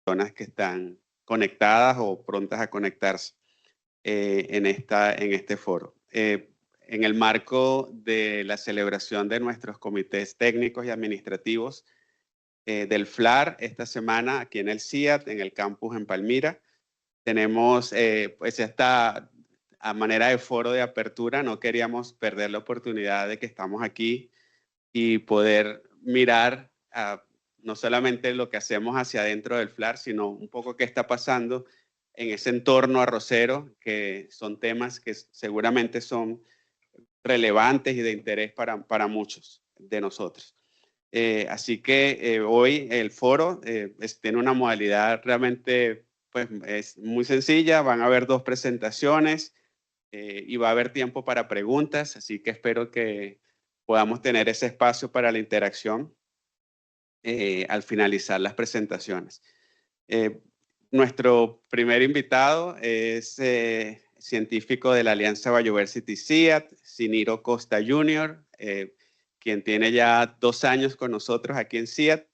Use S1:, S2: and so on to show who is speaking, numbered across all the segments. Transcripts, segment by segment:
S1: personas que están conectadas o prontas a conectarse en este foro. En el marco de la celebración de nuestros comités técnicos y administrativos del FLAR esta semana aquí en el CIAT, en el campus en Palmira, tenemos pues esta a manera de foro de apertura. No queríamos perder la oportunidad de que estamos aquí y poder mirar no solamente lo que hacemos hacia adentro del FLAR, sino un poco qué está pasando en ese entorno arrocero, que son temas que seguramente son relevantes y de interés para muchos de nosotros. Así que hoy el foro tiene una modalidad realmente pues, es muy sencilla. Van a haber 2 presentaciones y va a haber tiempo para preguntas, así que espero que podamos tener ese espacio para la interacción al finalizar las presentaciones. Nuestro primer invitado es científico de la Alianza Bioversity CIAT, Ciniro Costa Jr., quien tiene ya 2 años con nosotros aquí en CIAT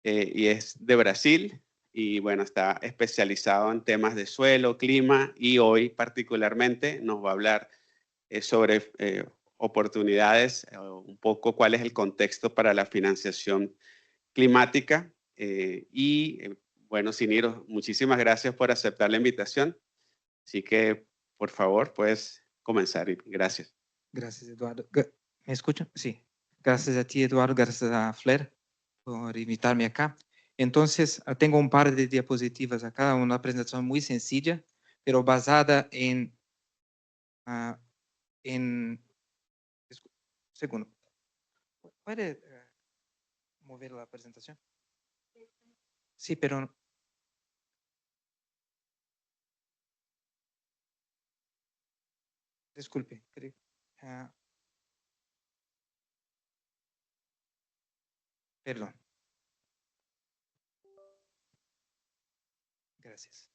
S1: y es de Brasil. Y bueno, está especializado en temas de suelo, clima, y hoy particularmente nos va a hablar sobre oportunidades, un poco cuál es el contexto para la financiación climática. Bueno, Ciniro, muchísimas gracias por aceptar la invitación. Así que, por favor, puedes comenzar. Gracias.
S2: Gracias, Eduardo. ¿Me escuchan? Sí. Gracias a ti, Eduardo. Gracias a Flair por invitarme acá. Entonces, tengo un par de diapositivas acá, una presentación muy sencilla, pero basada en... Segundo. ¿Puede mover la presentación? Sí, pero... Disculpe. Perdón. Gracias.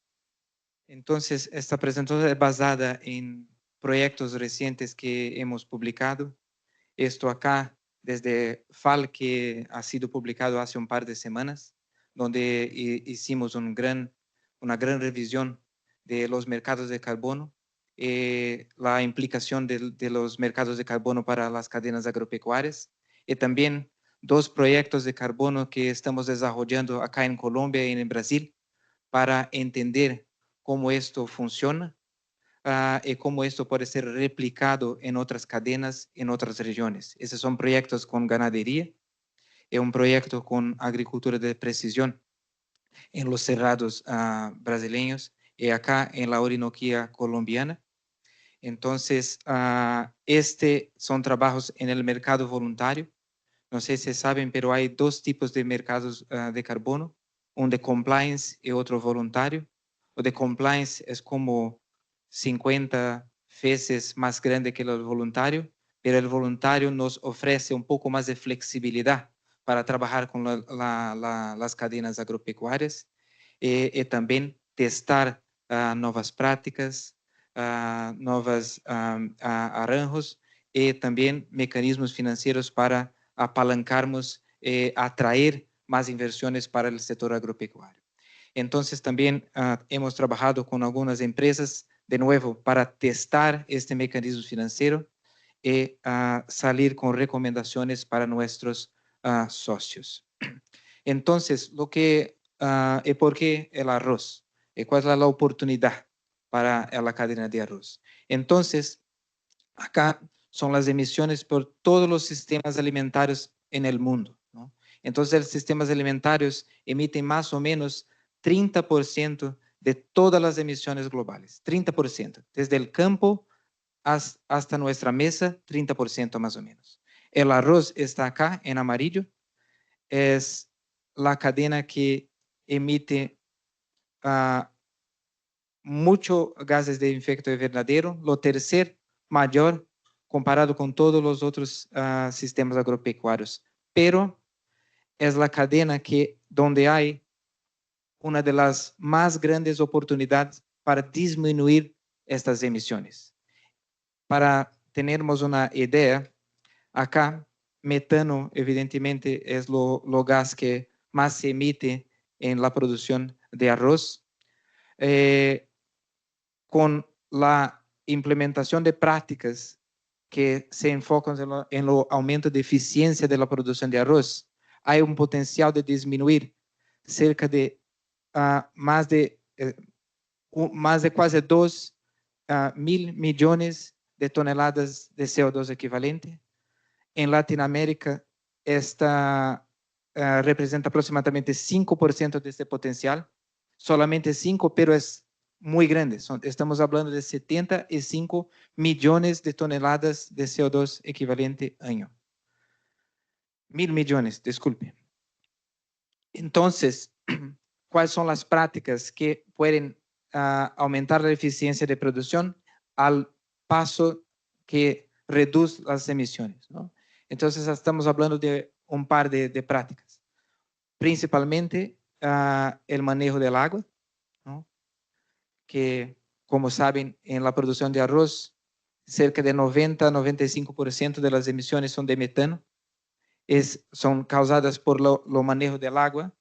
S2: Entonces, esta presentación es basada en proyectos recientes que hemos publicado. Esto acá, desde FAL, que ha sido publicado hace un par de semanas, donde hicimos una gran revisión de los mercados de carbono, la implicación de los mercados de carbono para las cadenas agropecuarias, y también 2 proyectos de carbono que estamos desarrollando acá en Colombia y en Brasil para entender cómo esto funciona y cómo esto puede ser replicado en otras cadenas, en otras regiones. Esos son proyectos con ganadería y un proyecto con agricultura de precisión en los cerrados brasileños y acá en la Orinoquía colombiana. Entonces, son trabajos en el mercado voluntario. No sé si saben, pero hay 2 tipos de mercados de carbono, un de compliance y otro voluntario. O de compliance es como 50 veces más grande que el voluntario, pero el voluntario nos ofrece un poco más de flexibilidad para trabajar con las cadenas agropecuarias y también testar nuevas prácticas, nuevos arranjos y también mecanismos financieros para apalancarnos, atraer más inversiones para el sector agropecuario. Entonces también hemos trabajado con algunas empresas, de nuevo, para testar este mecanismo financiero y salir con recomendaciones para nuestros socios. Entonces, ¿por qué el arroz? ¿Cuál es la oportunidad para la cadena de arroz? Entonces, acá son las emisiones por todos los sistemas alimentarios en el mundo, ¿no? Entonces, los sistemas alimentarios emiten más o menos 30% de todas las emisiones globales, 30%, desde el campo hasta nuestra mesa, 30% más o menos. El arroz está acá en amarillo, es la cadena que emite mucho gases de efecto invernadero, lo tercer mayor comparado con todos los otros sistemas agropecuarios, pero es la cadena donde hay una de las más grandes oportunidades para disminuir estas emisiones. Para tenermos una idea, acá metano evidentemente es lo gas que más se emite en la producción de arroz, con la implementación de prácticas que se enfocan en lo aumento de eficiencia de la producción de arroz, hay un potencial de disminuir cerca de más de quase 2.000 millones de toneladas de CO2 equivalente. En Latinoamérica, esta representa aproximadamente 5% de este potencial, solamente 5%, pero es muy grande. Estamos hablando de 75 millones de toneladas de CO2 equivalente año. 1.000 millones, disculpe. Entonces, ¿cuáles son las prácticas que pueden aumentar la eficiencia de producción al paso que reduce las emisiones, ¿no? Entonces, estamos hablando de un par de prácticas. Principalmente, el manejo del agua, ¿no? Que, como saben, en la producción de arroz, cerca de 90-95% de las emisiones son de metano. Son causadas por lo manejo del agua,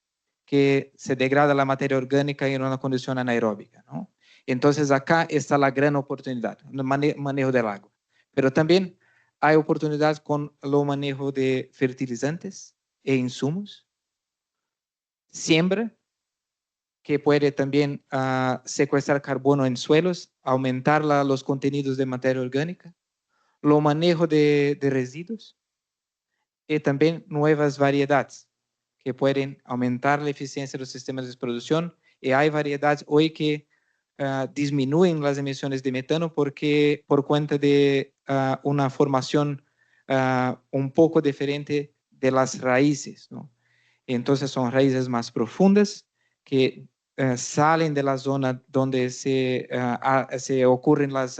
S2: que se degrada la materia orgánica en una condición anaeróbica, ¿no? Entonces, acá está la gran oportunidad, el manejo del agua. Pero también hay oportunidad con lo manejo de fertilizantes e insumos. Siembra, que puede también secuestrar carbono en suelos, aumentar los contenidos de materia orgánica. Lo manejo de residuos y también nuevas variedades que pueden aumentar la eficiencia de los sistemas de producción. Y hay variedades hoy que disminuyen las emisiones de metano porque por cuenta de una formación un poco diferente de las raíces, ¿no? Entonces son raíces más profundas que salen de la zona donde se ocurren las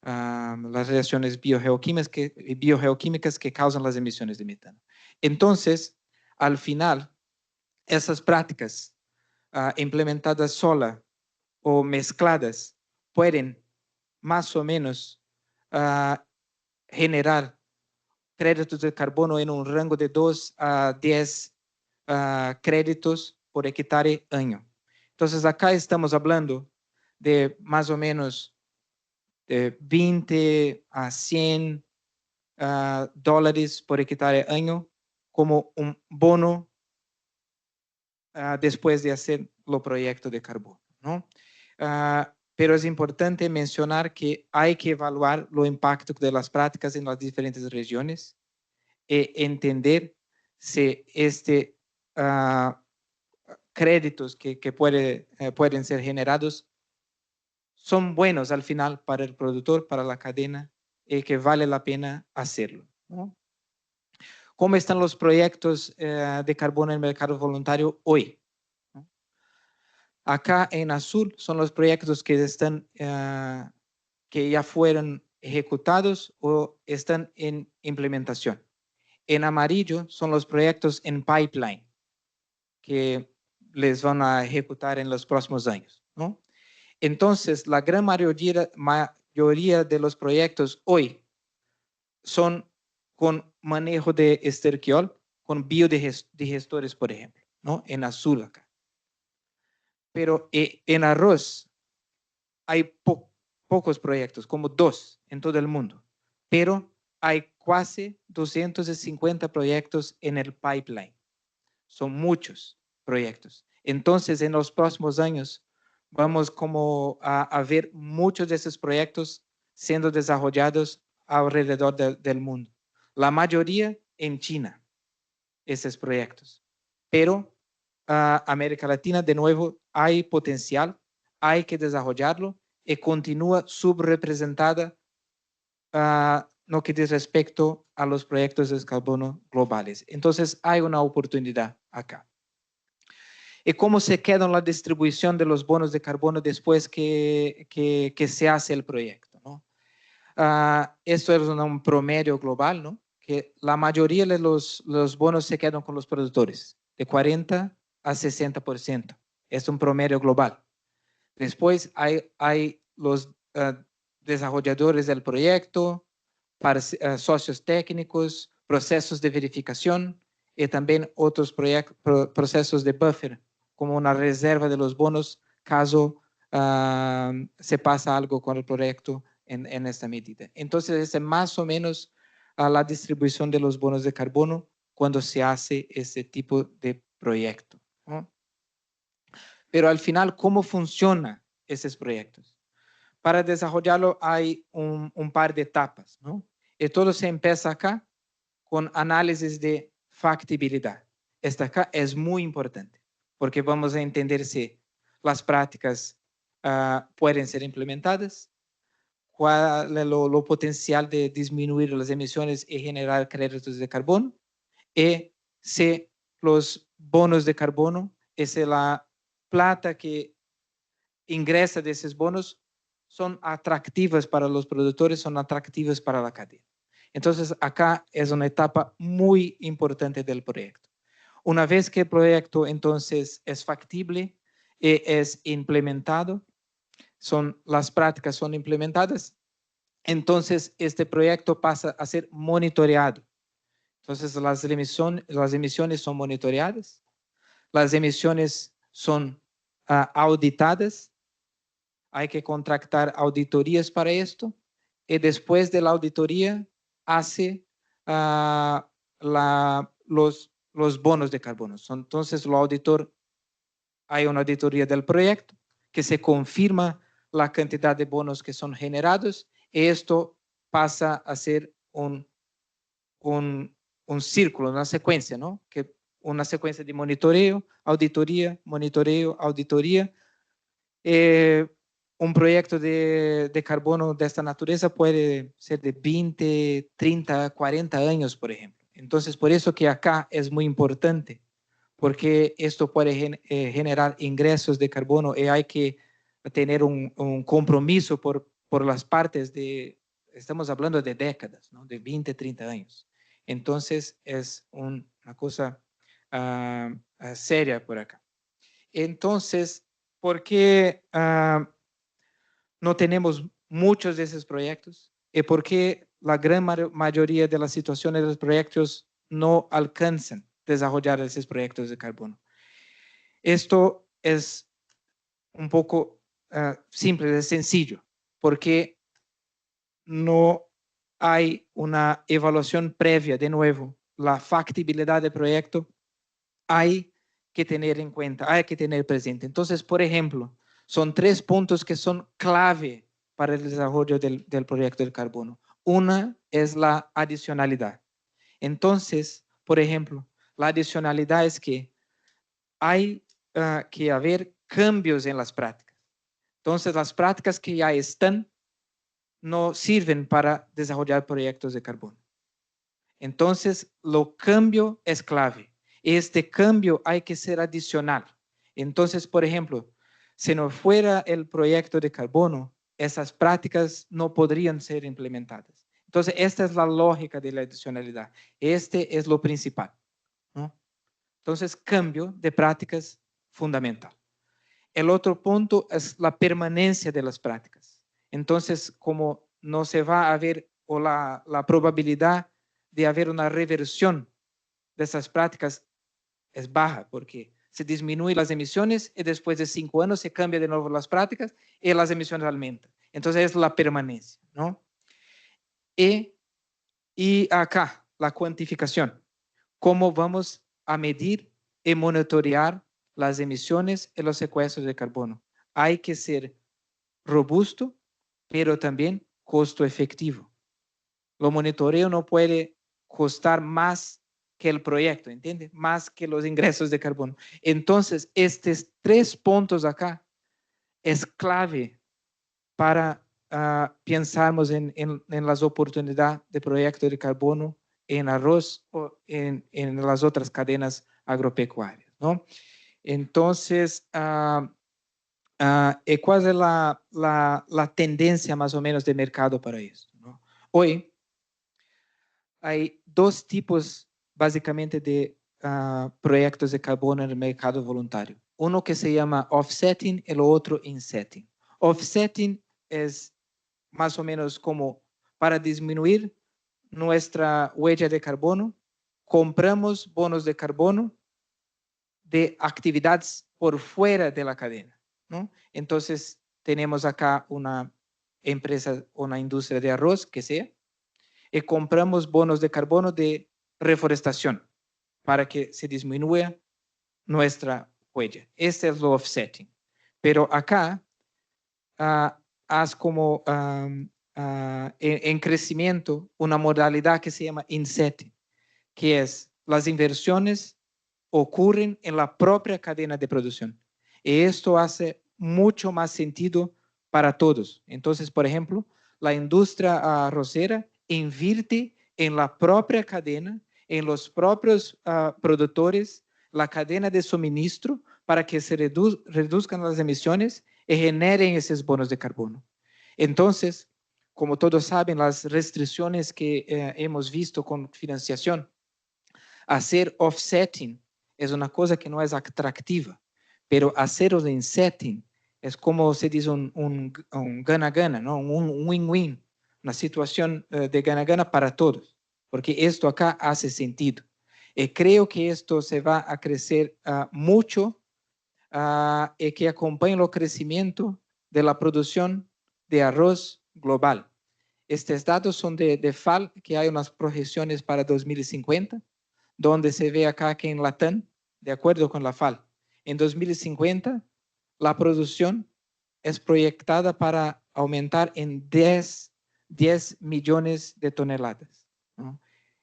S2: reacciones biogeoquímicas que causan las emisiones de metano. Entonces, al final, esas prácticas implementadas sola o mezcladas pueden más o menos generar créditos de carbono en un rango de 2 a 10 créditos por hectárea año. Entonces, acá estamos hablando de más o menos de 20 a 100 dólares por hectárea año como un bono después de hacer los proyectos de carbono, ¿no? Pero es importante mencionar que hay que evaluar los impactos de las prácticas en las diferentes regiones e entender si créditos que pueden ser generados son buenos al final para el productor, para la cadena, y que vale la pena hacerlo, ¿no? ¿Cómo están los proyectos de carbono en el mercado voluntario hoy? Acá en azul son los proyectos que ya fueron ejecutados o están en implementación. En amarillo son los proyectos en pipeline que les van a ejecutar en los próximos años, ¿no? Entonces, la gran mayoría de los proyectos hoy son con manejo de esterquiol, con biodigestores, por ejemplo, ¿no? En azul acá. Pero en arroz hay pocos proyectos, como 2 en todo el mundo, pero hay casi 250 proyectos en el pipeline. Son muchos proyectos. Entonces, en los próximos años, vamos como a ver muchos de esos proyectos siendo desarrollados alrededor del mundo. La mayoría en China, esos proyectos. Pero América Latina, de nuevo, hay potencial, hay que desarrollarlo y continúa subrepresentada no que dice respecto a los proyectos de carbono globales. Entonces, hay una oportunidad acá. ¿Y cómo se queda en la distribución de los bonos de carbono después que se hace el proyecto, ¿no? Esto es un promedio global, ¿no? Que la mayoría de los bonos se quedan con los productores, de 40 a 60%. Es un promedio global. Después hay los desarrolladores del proyecto, socios técnicos, procesos de verificación y también otros procesos de buffer como una reserva de los bonos caso se pasa algo con el proyecto en esta medida. Entonces, esa es más o menos la distribución de los bonos de carbono cuando se hace ese tipo de proyecto, ¿no? Pero al final, ¿cómo funcionan esos proyectos? Para desarrollarlo hay un par de etapas, ¿no? Y todo se empieza acá con análisis de factibilidad. Esta acá es muy importante, porque vamos a entender si las prácticas pueden ser implementadas, cuál es lo potencial de disminuir las emisiones y generar créditos de carbono, y si los bonos de carbono, es la plata que ingresa de esos bonos, son atractivas para los productores, son atractivas para la cadena. Entonces, acá es una etapa muy importante del proyecto. Una vez que el proyecto entonces es factible y es implementado, las prácticas son implementadas, entonces este proyecto pasa a ser monitoreado. Entonces, las emisiones son monitoreadas, las emisiones son auditadas, hay que contratar auditorías para esto, y después de la auditoría hace los bonos de carbono. Entonces, hay una auditoría del proyecto que se confirma la cantidad de bonos que son generados, y esto pasa a ser un círculo, una secuencia, ¿no? Una secuencia de monitoreo, auditoría, monitoreo, auditoría. Un proyecto de carbono de esta naturaleza puede ser de 20, 30, 40 años, por ejemplo. Entonces, por eso que acá es muy importante, porque esto puede generar ingresos de carbono y hay que tener un compromiso por las partes estamos hablando de décadas, ¿no? De 20, 30 años. Entonces, es una cosa seria por acá. Entonces, ¿por qué no tenemos muchos de esos proyectos? ¿Y por qué la gran mayoría de las situaciones de los proyectos no alcanzan desarrollar esos proyectos de carbono? Esto es un poco simple, es sencillo, porque no hay una evaluación previa. De nuevo, la factibilidad del proyecto hay que tener en cuenta, hay que tener presente. Entonces, por ejemplo, son 3 puntos que son clave para el desarrollo del proyecto del carbono. Una es la adicionalidad. Entonces, por ejemplo, la adicionalidad es que hay que haber cambios en las prácticas. Entonces, las prácticas que ya están no sirven para desarrollar proyectos de carbono. Entonces, lo cambio es clave. Este cambio hay que ser adicional. Entonces, por ejemplo, si no fuera el proyecto de carbono, esas prácticas no podrían ser implementadas. Entonces, esta es la lógica de la adicionalidad. Este es lo principal, ¿no? Entonces, cambio de prácticas fundamental. El otro punto es la permanencia de las prácticas. Entonces, como no se va a ver o la probabilidad de haber una reversión de esas prácticas es baja, porque se disminuyen las emisiones y después de 5 años se cambia de nuevo las prácticas y las emisiones aumentan. Entonces es la permanencia, ¿no? Y acá, la cuantificación. ¿Cómo vamos a medir y monitorear las emisiones y los secuestros de carbono? Hay que ser robusto, pero también costo efectivo. Lo monitoreo no puede costar más que el proyecto, ¿entiende? Más que los ingresos de carbono. Entonces, estos 3 puntos acá es clave para pensarmos en las oportunidades de proyecto de carbono en arroz o en las otras cadenas agropecuarias, ¿no? Entonces, ¿cuál es la tendencia más o menos de mercado para esto, ¿no? Hoy hay 2 tipos básicamente de proyectos de carbono en el mercado voluntario. Uno que se llama offsetting y el otro insetting. Offsetting es más o menos como para disminuir nuestra huella de carbono, compramos bonos de carbono de actividades por fuera de la cadena, ¿no? Entonces, tenemos acá una empresa, una industria de arroz, que sea, y compramos bonos de carbono de reforestación para que se disminuya nuestra huella. Este es lo offsetting. Pero acá, haz como en crecimiento una modalidad que se llama insetting, que es las inversiones ocurren en la propia cadena de producción. Y esto hace mucho más sentido para todos. Entonces, por ejemplo, la industria arrocera invierte en la propia cadena, en los propios productores, la cadena de suministro, para que se reduzcan las emisiones y generen esos bonos de carbono. Entonces, como todos saben, las restricciones que hemos visto con financiación, hacer offsetting es una cosa que no es atractiva, pero hacer el insetting es como se dice un gana-gana, ¿no? Un win-win, una situación de gana-gana para todos, porque esto acá hace sentido. Y creo que esto se va a crecer mucho y que acompañe el crecimiento de la producción de arroz global. Estos datos son de FAL, que hay unas proyecciones para 2050, donde se ve acá que en Latam, de acuerdo con la FAL, en 2050 la producción es proyectada para aumentar en 10 millones de toneladas, ¿no?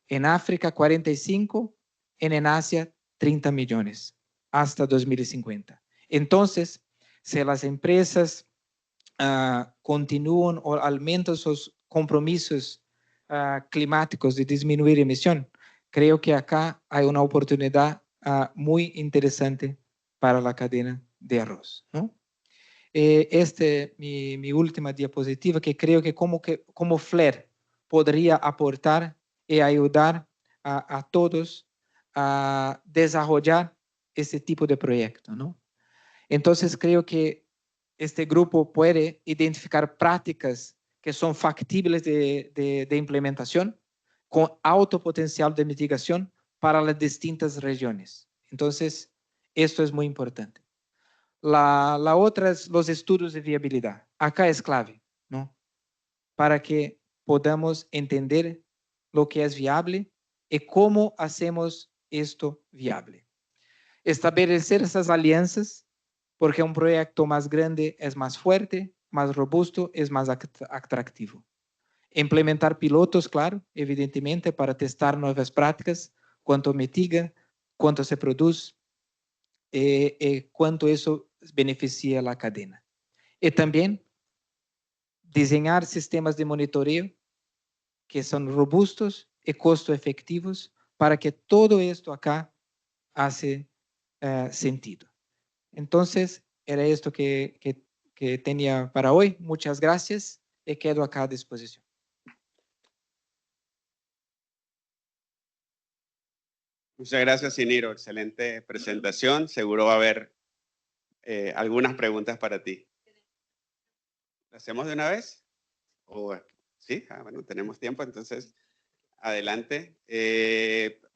S2: En África 45, en Asia 30 millones hasta 2050. Entonces, si las empresas continúan o aumentan sus compromisos climáticos de disminuir emisión, creo que acá hay una oportunidad muy interesante para la cadena de arroz, ¿no? Mi última diapositiva, que creo que como FLER podría aportar y ayudar a todos a desarrollar este tipo de proyecto, ¿no? Entonces, creo que este grupo puede identificar prácticas que son factibles de implementación con alto potencial de mitigación para las distintas regiones. Entonces, esto es muy importante. La otra es los estudios de viabilidad. Acá es clave, ¿no? Para que podamos entender lo que es viable y cómo hacemos esto viable. Establecer esas alianzas, porque un proyecto más grande es más fuerte, más robusto, es más atractivo. Implementar pilotos, claro, evidentemente, para testar nuevas prácticas, cuánto mitiga, cuánto se produce, cuánto eso beneficia a la cadena. Y también diseñar sistemas de monitoreo que son robustos y costo efectivos para que todo esto acá hace sentido. Entonces, era esto que tenía para hoy. Muchas gracias y quedo acá a disposición.
S1: Muchas gracias, Cyniro. Excelente presentación. Seguro va a haber algunas preguntas para ti. ¿Lo hacemos de una vez? ¿Sí? Bueno, tenemos tiempo, entonces adelante.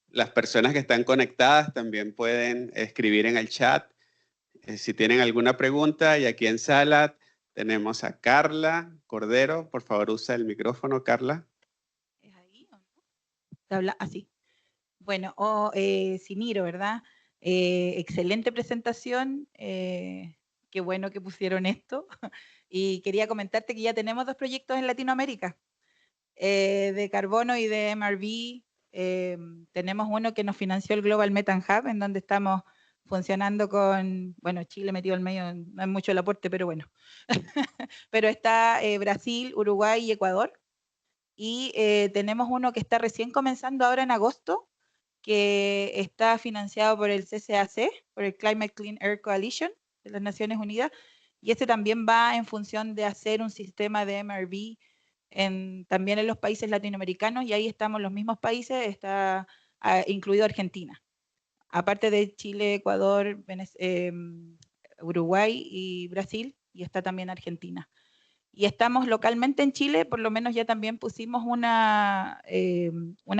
S1: Las personas que están conectadas también pueden escribir en el chat si tienen alguna pregunta. Y aquí en sala tenemos a Carla Cordero. Por favor, usa el micrófono, Carla.
S3: ¿Es ahí o no? ¿Se habla así? Bueno, Cyniro, ¿verdad? Excelente presentación. Qué bueno que pusieron esto. Y quería comentarte que ya tenemos 2 proyectos en Latinoamérica, de carbono y de MRV. Tenemos uno que nos financió el Global Methane Hub, en donde estamos funcionando con, bueno, Chile metido al medio, no es mucho el aporte, pero bueno. Pero está Brasil, Uruguay y Ecuador. Y tenemos uno que está recién comenzando ahora en agosto, que está financiado por el CCAC, por el Climate Clean Air Coalition de las Naciones Unidas, y este también va en función de hacer un sistema de MRV también en los países latinoamericanos, y ahí estamos los mismos países, está incluido Argentina. Aparte de Chile, Ecuador, Uruguay y Brasil, y está también Argentina. Y estamos localmente en Chile, por lo menos ya también pusimos una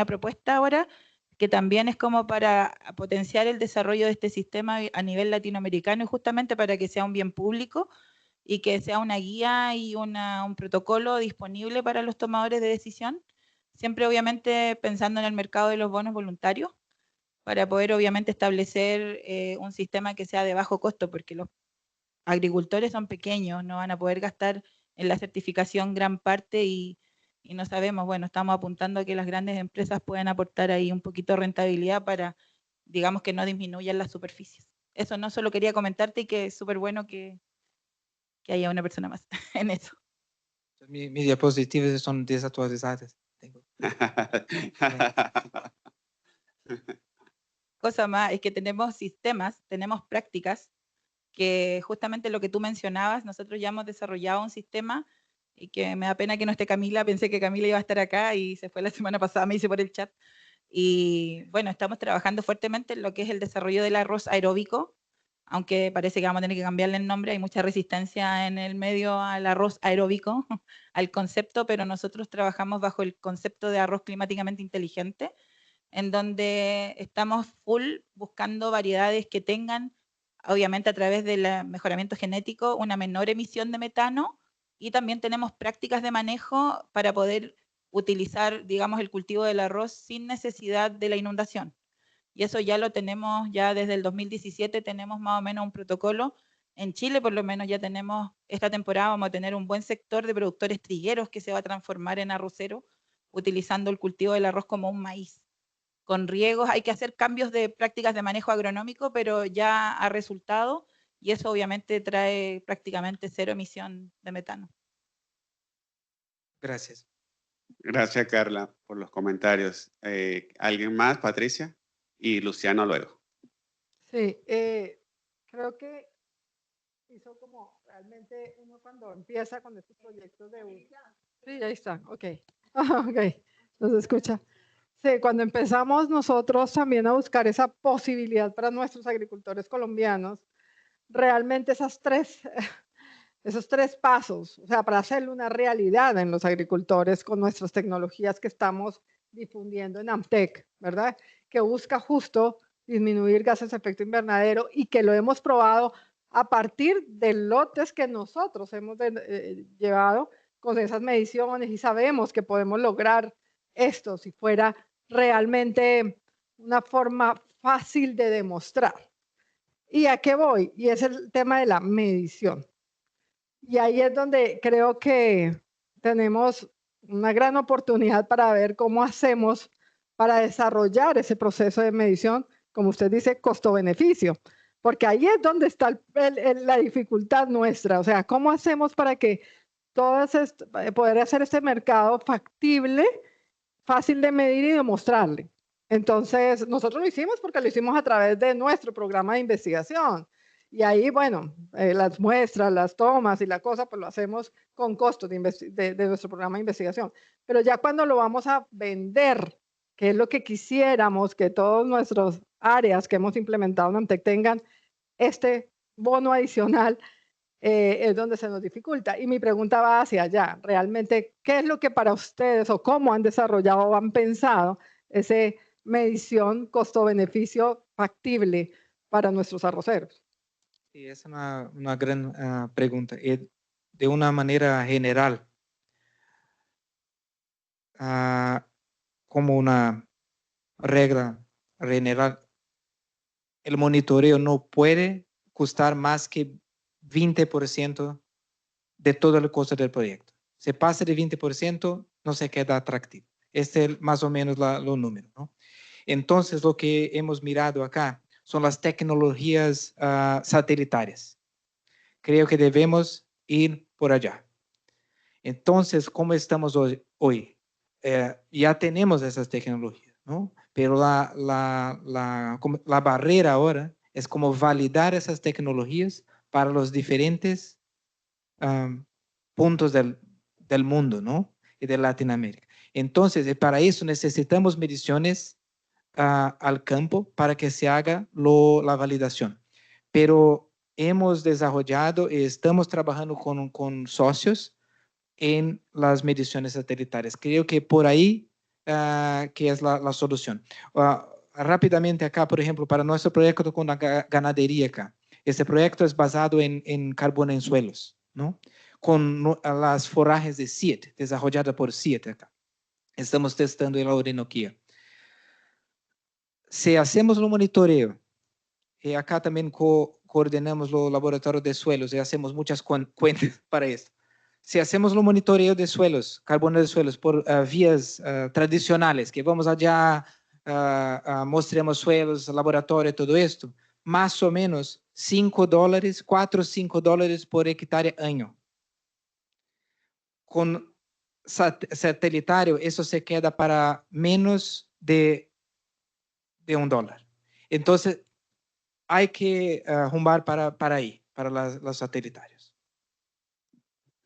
S3: propuesta ahora que también es como para potenciar el desarrollo de este sistema a nivel latinoamericano y justamente para que sea un bien público y que sea una guía y un protocolo disponible para los tomadores de decisión, siempre obviamente pensando en el mercado de los bonos voluntarios, para poder obviamente establecer un sistema que sea de bajo costo, porque los agricultores son pequeños, no van a poder gastar en la certificación gran parte y no sabemos, bueno, estamos apuntando a que las grandes empresas puedan aportar ahí un poquito de rentabilidad para, digamos, que no disminuyan las superficies. Eso no solo quería comentarte y que es súper bueno que haya una persona más en eso.
S2: Mis diapositivas son desactualizadas.
S3: Cosa más es que tenemos sistemas, tenemos prácticas, que justamente lo que tú mencionabas, nosotros ya hemos desarrollado un sistema y que me da pena que no esté Camila, pensé que Camila iba a estar acá y se fue la semana pasada, me hice por el chat. Y bueno, estamos trabajando fuertemente en lo que es el desarrollo del arroz aeróbico, aunque parece que vamos a tener que cambiarle el nombre, hay mucha resistencia en el medio al arroz aeróbico, al concepto, pero nosotros trabajamos bajo el concepto de arroz climáticamente inteligente, en donde estamos full buscando variedades que tengan, obviamente a través del mejoramiento genético, una menor emisión de metano, y también tenemos prácticas de manejo para poder utilizar, digamos, el cultivo del arroz sin necesidad de la inundación. Y eso ya lo tenemos, ya desde el 2017 tenemos más o menos un protocolo. En Chile por lo menos ya tenemos, esta temporada vamos a tener un buen sector de productores trigueros que se va a transformar en arrocero, utilizando el cultivo del arroz como un maíz. Con riegos hay que hacer cambios de prácticas de manejo agronómico, pero ya ha resultado y eso obviamente trae prácticamente cero emisión de metano.
S2: Gracias.
S1: Gracias, Carla, por los comentarios. ¿Alguien más, Patricia? Y Luciano luego.
S4: Sí, creo que hizo como realmente uno cuando empieza con estos proyectos de... Sí, ahí está, ok. Ok, nos escucha. Sí, cuando empezamos nosotros también a buscar esa posibilidad para nuestros agricultores colombianos, realmente esos tres pasos, o sea, para hacerlo una realidad en los agricultores con nuestras tecnologías que estamos difundiendo en AMTEC, ¿verdad? Que busca justo disminuir gases de efecto invernadero y que lo hemos probado a partir de lotes que nosotros hemos llevado con esas mediciones y sabemos que podemos lograr esto si fuera realmente una forma fácil de demostrar. ¿Y a qué voy? Y es el tema de la medición. Y ahí es donde creo que tenemos una gran oportunidad para ver cómo hacemos para desarrollar ese proceso de medición, como usted dice, costo-beneficio, porque ahí es donde está la dificultad nuestra, o sea, cómo hacemos para que poder hacer este mercado factible, fácil de medir y demostrarle. Entonces, nosotros lo hicimos porque lo hicimos a través de nuestro programa de investigación. Y ahí, bueno, las muestras, las tomas y la cosa, pues lo hacemos con costos de nuestro programa de investigación. Pero ya cuando lo vamos a vender, que es lo que quisiéramos que todas nuestras áreas que hemos implementado en AMTEC tengan este bono adicional, es donde se nos dificulta. Y mi pregunta va hacia allá. Realmente, ¿qué es lo que para ustedes o cómo han desarrollado o han pensado esa medición costo-beneficio factible para nuestros arroceros?
S2: Sí, es una gran pregunta. De una manera general, como una regla general, el monitoreo no puede costar más que 20% de todo el costo del proyecto. Si pasa de 20%, no se queda atractivo. Este es más o menos los números, ¿no? Entonces, lo que hemos mirado acá son las tecnologías satelitarias. Creo que debemos ir por allá. Entonces, ¿cómo estamos hoy? Ya tenemos esas tecnologías, ¿no? Pero la barrera ahora es como validar esas tecnologías para los diferentes puntos del mundo, ¿no? Y de Latinoamérica. Entonces, para eso necesitamos mediciones al campo para que se haga la validación. Pero hemos desarrollado y estamos trabajando con socios en las mediciones satelitales. Creo que por ahí que es la solución. Rápidamente acá, por ejemplo, para nuestro proyecto con la ganadería acá, este proyecto es basado en carbono en suelos, ¿no? Con las forrajes de SEED, desarrollada por SEED acá. Estamos testando en la Orinoquía. Si hacemos el monitoreo, y acá también coordinamos los laboratorios de suelos y hacemos muchas cuentas para esto. Si hacemos el monitoreo de suelos, carbono de suelos, por vías tradicionales, que vamos allá, mostramos suelos, laboratorio, todo esto, más o menos $5, 4 o 5 dólares por hectárea año. Con satelitário, eso se queda para menos de $1. Entonces, hay que rumbar para ahí, para los satelitarios.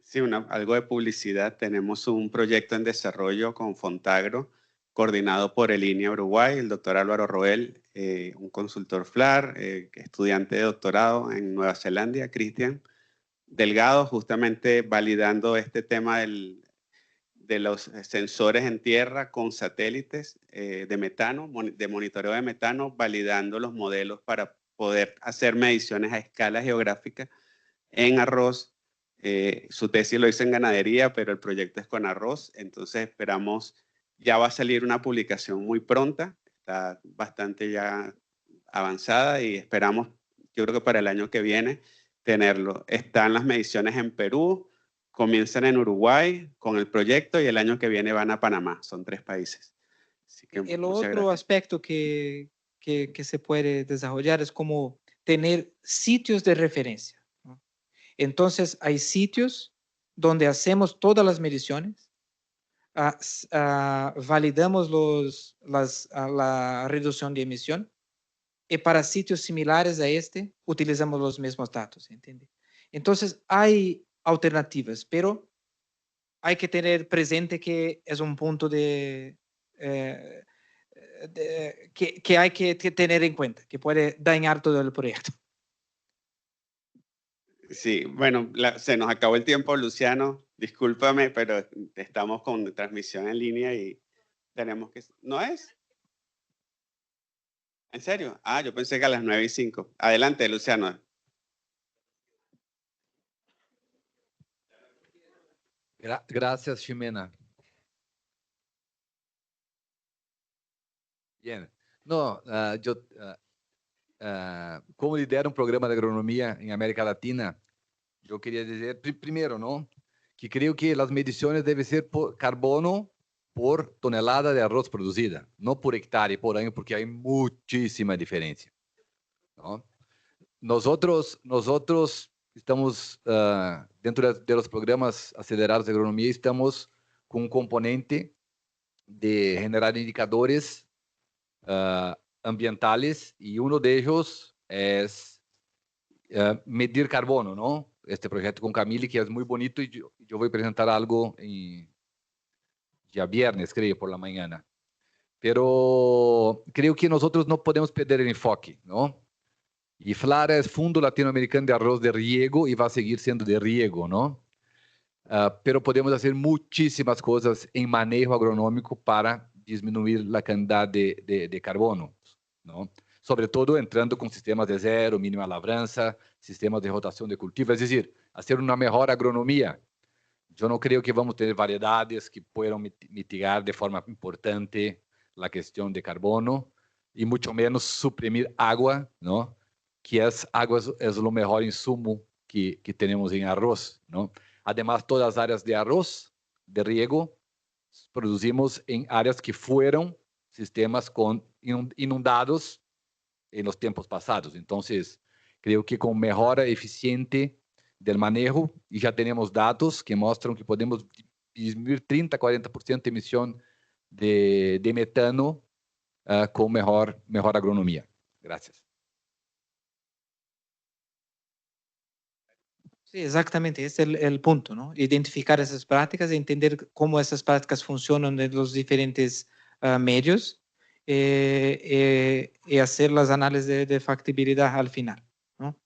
S1: Sí, algo de publicidad. Tenemos un proyecto en desarrollo con Fontagro, coordinado por el INEA Uruguay, el doctor Álvaro Roel, un consultor FLAR, estudiante de doctorado en Nueva Zelanda, Cristian Delgado, justamente validando este tema de los sensores en tierra con satélites de metano, de monitoreo de metano, validando los modelos para poder hacer mediciones a escala geográfica en arroz. Su tesis lo hizo en ganadería, pero el proyecto es con arroz, entonces esperamos, ya va a salir una publicación muy pronta, está bastante ya avanzada y esperamos, yo creo que para el año que viene, tenerlo. Están las mediciones en Perú, comienzan en Uruguay con el proyecto y el año que viene van a Panamá, son 3 países. Así que
S2: el otro aspecto que se puede desarrollar es como tener sitios de referencia, ¿no? Entonces, hay sitios donde hacemos todas las mediciones, validamos la reducción de emisión, y para sitios similares a este, utilizamos los mismos datos, ¿entiende? Entonces, hay alternativas, pero hay que tener presente que es un punto que hay que tener en cuenta, que puede dañar todo el proyecto.
S1: Sí, bueno, se nos acabó el tiempo, Luciano. Discúlpame, pero estamos con transmisión en línea y tenemos que... ¿No es? ¿En serio? Yo pensé que a las 9:05. Adelante, Luciano.
S5: Gracias, Ximena. Bien. No, yo, como lidero un programa de agronomía en América Latina, yo quería decir, primero, ¿no?, que creo que las mediciones deben ser por carbono por tonelada de arroz producida, no por hectárea, por año, porque hay muchísima diferencia, ¿no? Nosotros estamos, dentro de los programas acelerados de agronomía, estamos con un componente de generar indicadores ambientales, y uno de ellos es medir carbono, ¿no? Este proyecto con Camille, que es muy bonito, y yo voy a presentar algo ya viernes, creo, por la mañana. Pero creo que nosotros no podemos perder el enfoque, ¿no? Y FLARA es Fundo Latinoamericano de Arroz de Riego y va a seguir siendo de riego, ¿no? Pero podemos hacer muchísimas cosas en manejo agronómico para disminuir la cantidad de carbono, ¿no? Sobre todo entrando con sistemas de zero, mínima labranza, sistemas de rotación de cultivo, es decir, hacer una mejor agronomía. Yo no creo que vamos a tener variedades que puedan mitigar de forma importante la cuestión de carbono, y mucho menos suprimir agua, ¿no? Que agua es lo mejor insumo que tenemos en arroz, ¿no? Además, todas las áreas de arroz, de riego, producimos en áreas que fueron sistemas inundados en los tiempos pasados. Entonces, creo que con mejora eficiente del manejo, y ya tenemos datos que muestran que podemos disminuir 30, 40% de emisión de metano con mejor agronomía. Gracias.
S2: Sí, exactamente, ese es el punto, ¿no? Identificar esas prácticas y entender cómo esas prácticas funcionan en los diferentes medios, y hacer las análisis de factibilidad al final, ¿no?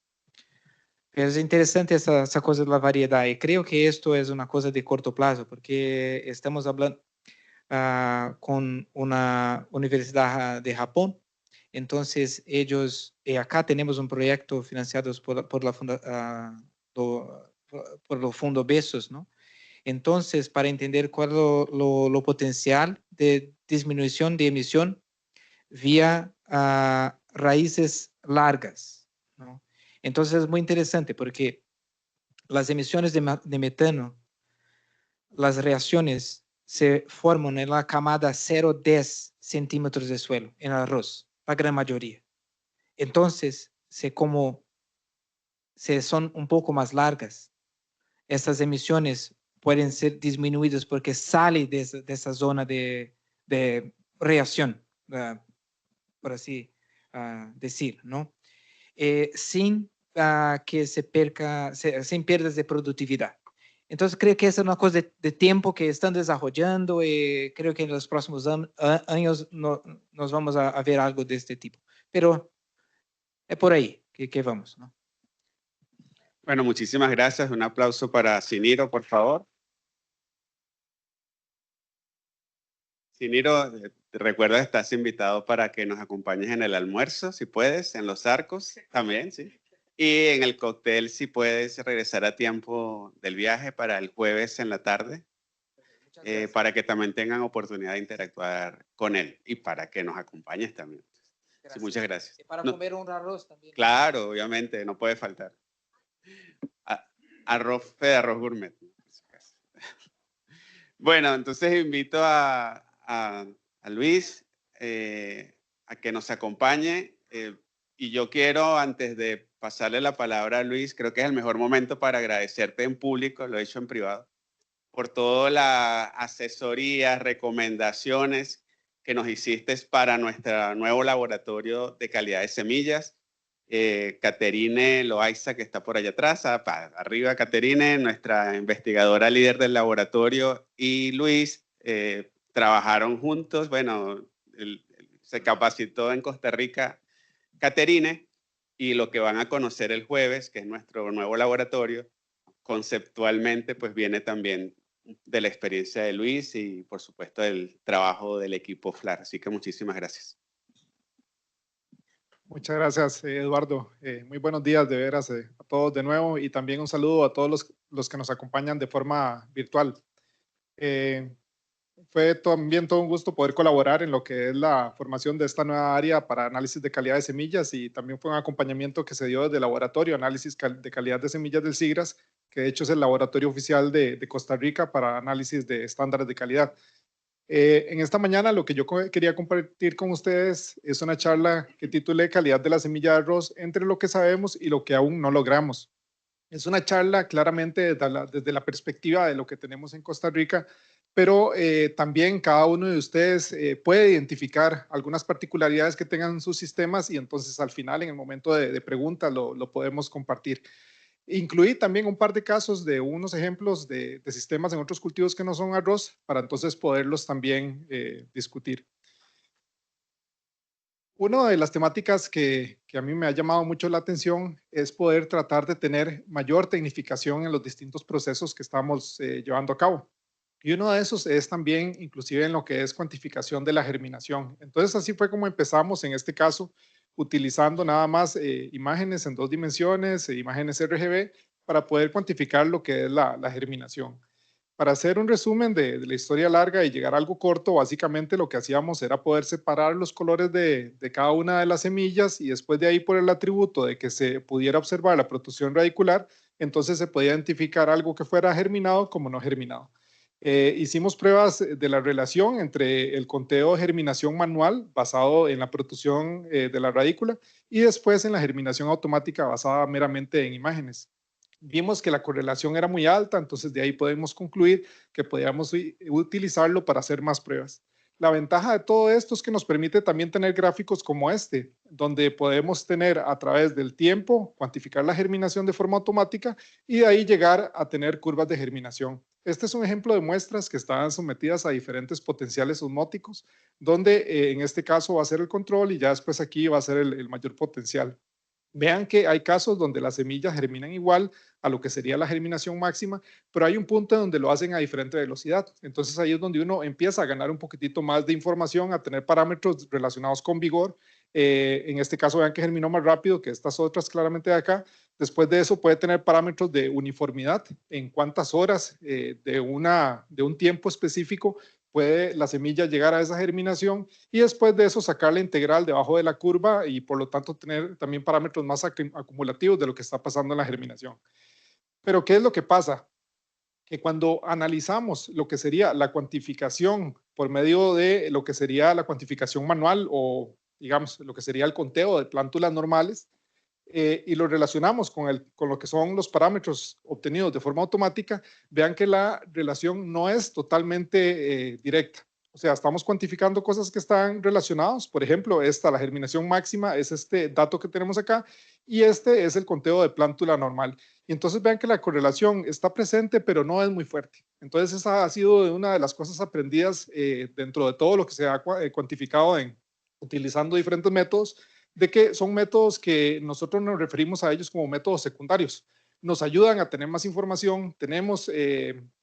S2: Pero es interesante esa cosa de la variedad, y creo que esto es una cosa de corto plazo, porque estamos hablando, con una universidad de Japón. Entonces, ellos, acá tenemos un proyecto financiado por los fondos Bezos, ¿no? Entonces, para entender cuál es lo potencial de disminución de emisión vía raíces largas, ¿no? Entonces, es muy interesante porque las emisiones de metano, las reacciones se forman en la camada 0,10 centímetros de suelo, en el arroz, la gran mayoría. Entonces, son un poco más largas, estas emisiones pueden ser disminuidas porque sale de esa zona de reacción, por así decir, ¿no? Sin que sin pérdidas de productividad. Entonces, creo que esa es una cosa de tiempo que están desarrollando y creo que en los próximos años nos vamos a ver algo de este tipo. Pero es por ahí que vamos, ¿no?
S1: Bueno, muchísimas gracias. Un aplauso para Siniro, por favor. Siniro, recuerda que estás invitado para que nos acompañes en el almuerzo, si puedes, en Los Arcos también, sí. Y en el cóctel, si puedes regresar a tiempo del viaje para el jueves en la tarde, para que también tengan oportunidad de interactuar con él y para que nos acompañes también. Sí, muchas gracias.
S2: Y para comer un arroz también.
S1: Claro, obviamente, no puede faltar. Arroz gourmet. Bueno, entonces invito a Luis a que nos acompañe. Y yo quiero, antes de pasarle la palabra a Luis, creo que es el mejor momento para agradecerte en público, lo he hecho en privado, por toda la asesoría, recomendaciones que nos hiciste para nuestro nuevo laboratorio de calidad de semillas. Caterine Loaiza, que está por allá atrás, arriba Caterine, nuestra investigadora líder del laboratorio, y Luis trabajaron juntos. Bueno, se capacitó en Costa Rica Caterine, y lo que van a conocer el jueves, que es nuestro nuevo laboratorio, conceptualmente pues viene también de la experiencia de Luis y por supuesto del trabajo del equipo FLAR. Así que muchísimas gracias.
S6: Muchas gracias, Eduardo. Muy buenos días de veras a todos de nuevo y también un saludo a todos los que nos acompañan de forma virtual. Fue también todo un gusto poder colaborar en lo que es la formación de esta nueva área para análisis de calidad de semillas, y también fue un acompañamiento que se dio desde el laboratorio análisis de calidad de semillas del SIGRAS, que de hecho es el laboratorio oficial de Costa Rica para análisis de estándares de calidad. En esta mañana lo que yo quería compartir con ustedes es una charla que titulé Calidad de la semilla de arroz entre lo que sabemos y lo que aún no logramos. Es una charla claramente desde la perspectiva de lo que tenemos en Costa Rica, pero también cada uno de ustedes puede identificar algunas particularidades que tengan sus sistemas, y entonces al final, en el momento de preguntas, lo podemos compartir. Incluí también un par de casos de unos ejemplos de sistemas en otros cultivos que no son arroz, para entonces poderlos también discutir. Una de las temáticas que a mí me ha llamado mucho la atención es poder tratar de tener mayor tecnificación en los distintos procesos que estamos llevando a cabo. Y uno de esos es también inclusive en lo que es cuantificación de la germinación. Entonces así fue como empezamos en este caso, utilizando nada más imágenes en 2 dimensiones, imágenes RGB, para poder cuantificar lo que es la germinación. Para hacer un resumen de la historia larga y llegar a algo corto, básicamente lo que hacíamos era poder separar los colores de cada una de las semillas, y después de ahí, por el atributo de que se pudiera observar la protrusión radicular, entonces se podía identificar algo que fuera germinado como no germinado. Hicimos pruebas de la relación entre el conteo de germinación manual basado en la protrusión de la radícula y después en la germinación automática basada meramente en imágenes. Vimos que la correlación era muy alta, entonces de ahí podemos concluir que podíamos utilizarlo para hacer más pruebas. La ventaja de todo esto es que nos permite también tener gráficos como este, donde podemos tener a través del tiempo, cuantificar la germinación de forma automática y de ahí llegar a tener curvas de germinación. Este es un ejemplo de muestras que estaban sometidas a diferentes potenciales osmóticos, donde en este caso va a ser el control y ya después aquí va a ser el mayor potencial. Vean que hay casos donde las semillas germinan igual a lo que sería la germinación máxima, pero hay un punto donde lo hacen a diferente velocidad. Entonces ahí es donde uno empieza a ganar un poquitito más de información, a tener parámetros relacionados con vigor. En este caso vean que germinó más rápido que estas otras claramente de acá. Después de eso puede tener parámetros de uniformidad, en cuántas horas de un tiempo específico puede la semilla llegar a esa germinación, y después de eso sacar la integral debajo de la curva y por lo tanto tener también parámetros más acumulativos de lo que está pasando en la germinación. Pero ¿qué es lo que pasa? Que cuando analizamos lo que sería la cuantificación por medio de lo que sería la cuantificación manual, o digamos lo que sería el conteo de plántulas normales, y lo relacionamos con lo que son los parámetros obtenidos de forma automática, vean que la relación no es totalmente directa. O sea, estamos cuantificando cosas que están relacionadas. Por ejemplo, la germinación máxima es este dato que tenemos acá, y este es el conteo de plántula normal. Y entonces vean que la correlación está presente, pero no es muy fuerte. Entonces esa ha sido una de las cosas aprendidas dentro de todo lo que se ha cuantificado utilizando diferentes métodos, de que son métodos que nosotros nos referimos a ellos como métodos secundarios. Nos ayudan a tener más información, tenemos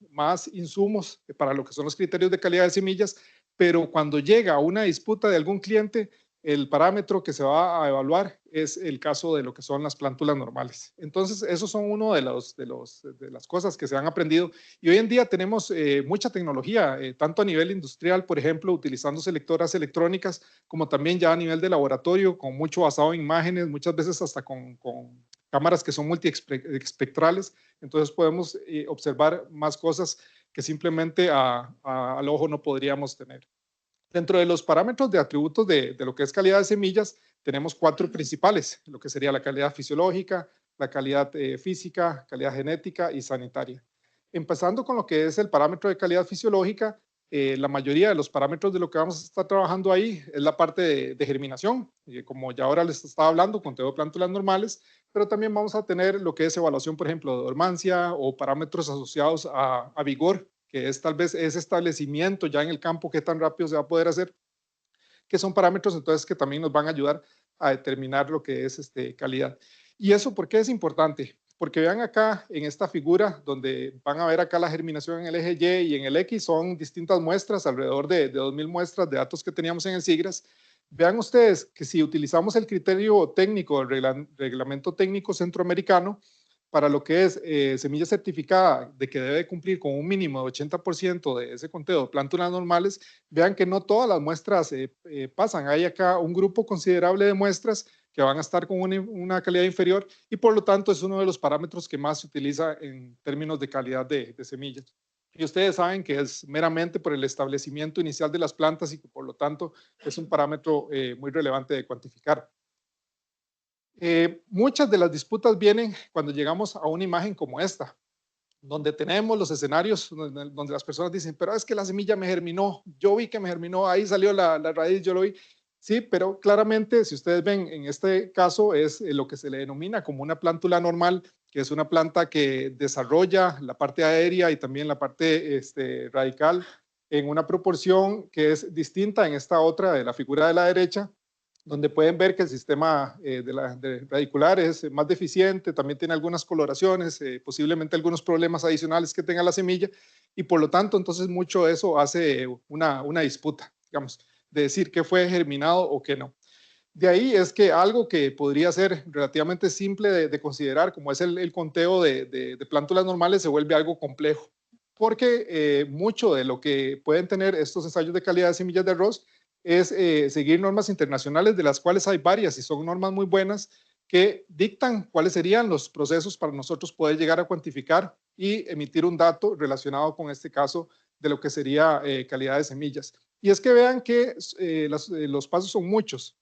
S6: más insumos para lo que son los criterios de calidad de semillas, pero cuando llega a una disputa de algún cliente, el parámetro que se va a evaluar es el caso de lo que son las plántulas normales. Entonces, esos son uno de las cosas que se han aprendido, y hoy en día tenemos mucha tecnología, tanto a nivel industrial, por ejemplo, utilizando selectoras electrónicas, como también ya a nivel de laboratorio, con mucho basado en imágenes, muchas veces hasta con cámaras que son multiespectrales. Entonces podemos observar más cosas que simplemente al ojo no podríamos tener. Dentro de los parámetros de atributos de lo que es calidad de semillas, tenemos 4 principales, lo que sería la calidad fisiológica, la calidad física, calidad genética y sanitaria. Empezando con lo que es el parámetro de calidad fisiológica, la mayoría de los parámetros de lo que vamos a estar trabajando ahí es la parte de germinación, como ya ahora les estaba hablando, conteo de plántulas normales, pero también vamos a tener lo que es evaluación, por ejemplo, de dormancia o parámetros asociados a vigor, que es tal vez ese establecimiento ya en el campo, qué tan rápido se va a poder hacer, que son parámetros entonces que también nos van a ayudar a determinar lo que es calidad. ¿Y eso por qué es importante? Porque vean acá en esta figura, donde van a ver acá la germinación en el eje Y y en el X, son distintas muestras, alrededor de 2.000 muestras de datos que teníamos en el SIGRAS. Vean ustedes que si utilizamos el criterio técnico, el reglamento técnico centroamericano, para lo que es semilla certificada de que debe cumplir con un mínimo de 80% de ese conteo de plántulas normales, vean que no todas las muestras pasan. Hay acá un grupo considerable de muestras que van a estar con una calidad inferior, y por lo tanto es uno de los parámetros que más se utiliza en términos de calidad de semillas. Y ustedes saben que es meramente por el establecimiento inicial de las plantas, y que por lo tanto es un parámetro muy relevante de cuantificar. Muchas de las disputas vienen cuando llegamos a una imagen como esta, donde tenemos los escenarios donde las personas dicen, pero es que la semilla me germinó, yo vi que me germinó, ahí salió la raíz, yo lo vi. Sí, pero claramente, si ustedes ven, en este caso es lo que se le denomina como una plántula normal, que es una planta que desarrolla la parte aérea y también la parte radical en una proporción que es distinta en esta otra de la figura de la derecha, donde pueden ver que el sistema de radicular es más deficiente, también tiene algunas coloraciones, posiblemente algunos problemas adicionales que tenga la semilla, y por lo tanto, entonces mucho de eso hace una disputa, digamos, de decir qué fue germinado o qué no. De ahí es que algo que podría ser relativamente simple de considerar, como es el conteo de plántulas normales, se vuelve algo complejo, porque mucho de lo que pueden tener estos ensayos de calidad de semillas de arroz es seguir normas internacionales, de las cuales hay varias y son normas muy buenas, que dictan cuáles serían los procesos para nosotros poder llegar a cuantificar y emitir un dato relacionado con este caso de lo que sería calidad de semillas. Y es que vean que los pasos son muchos.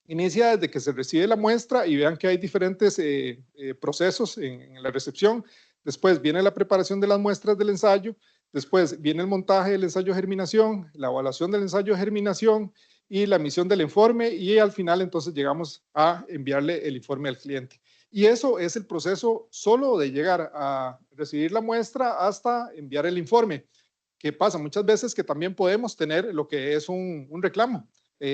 S6: Inicia desde que se recibe la muestra, y vean que hay diferentes procesos en la recepción. Después viene la preparación de las muestras del ensayo. Después viene el montaje del ensayo de germinación, la evaluación del ensayo de germinación y la emisión del informe, y al final entonces llegamos a enviarle el informe al cliente. Y eso es el proceso solo de llegar a recibir la muestra hasta enviar el informe. ¿Qué pasa? Muchas veces que también podemos tener lo que es un reclamo.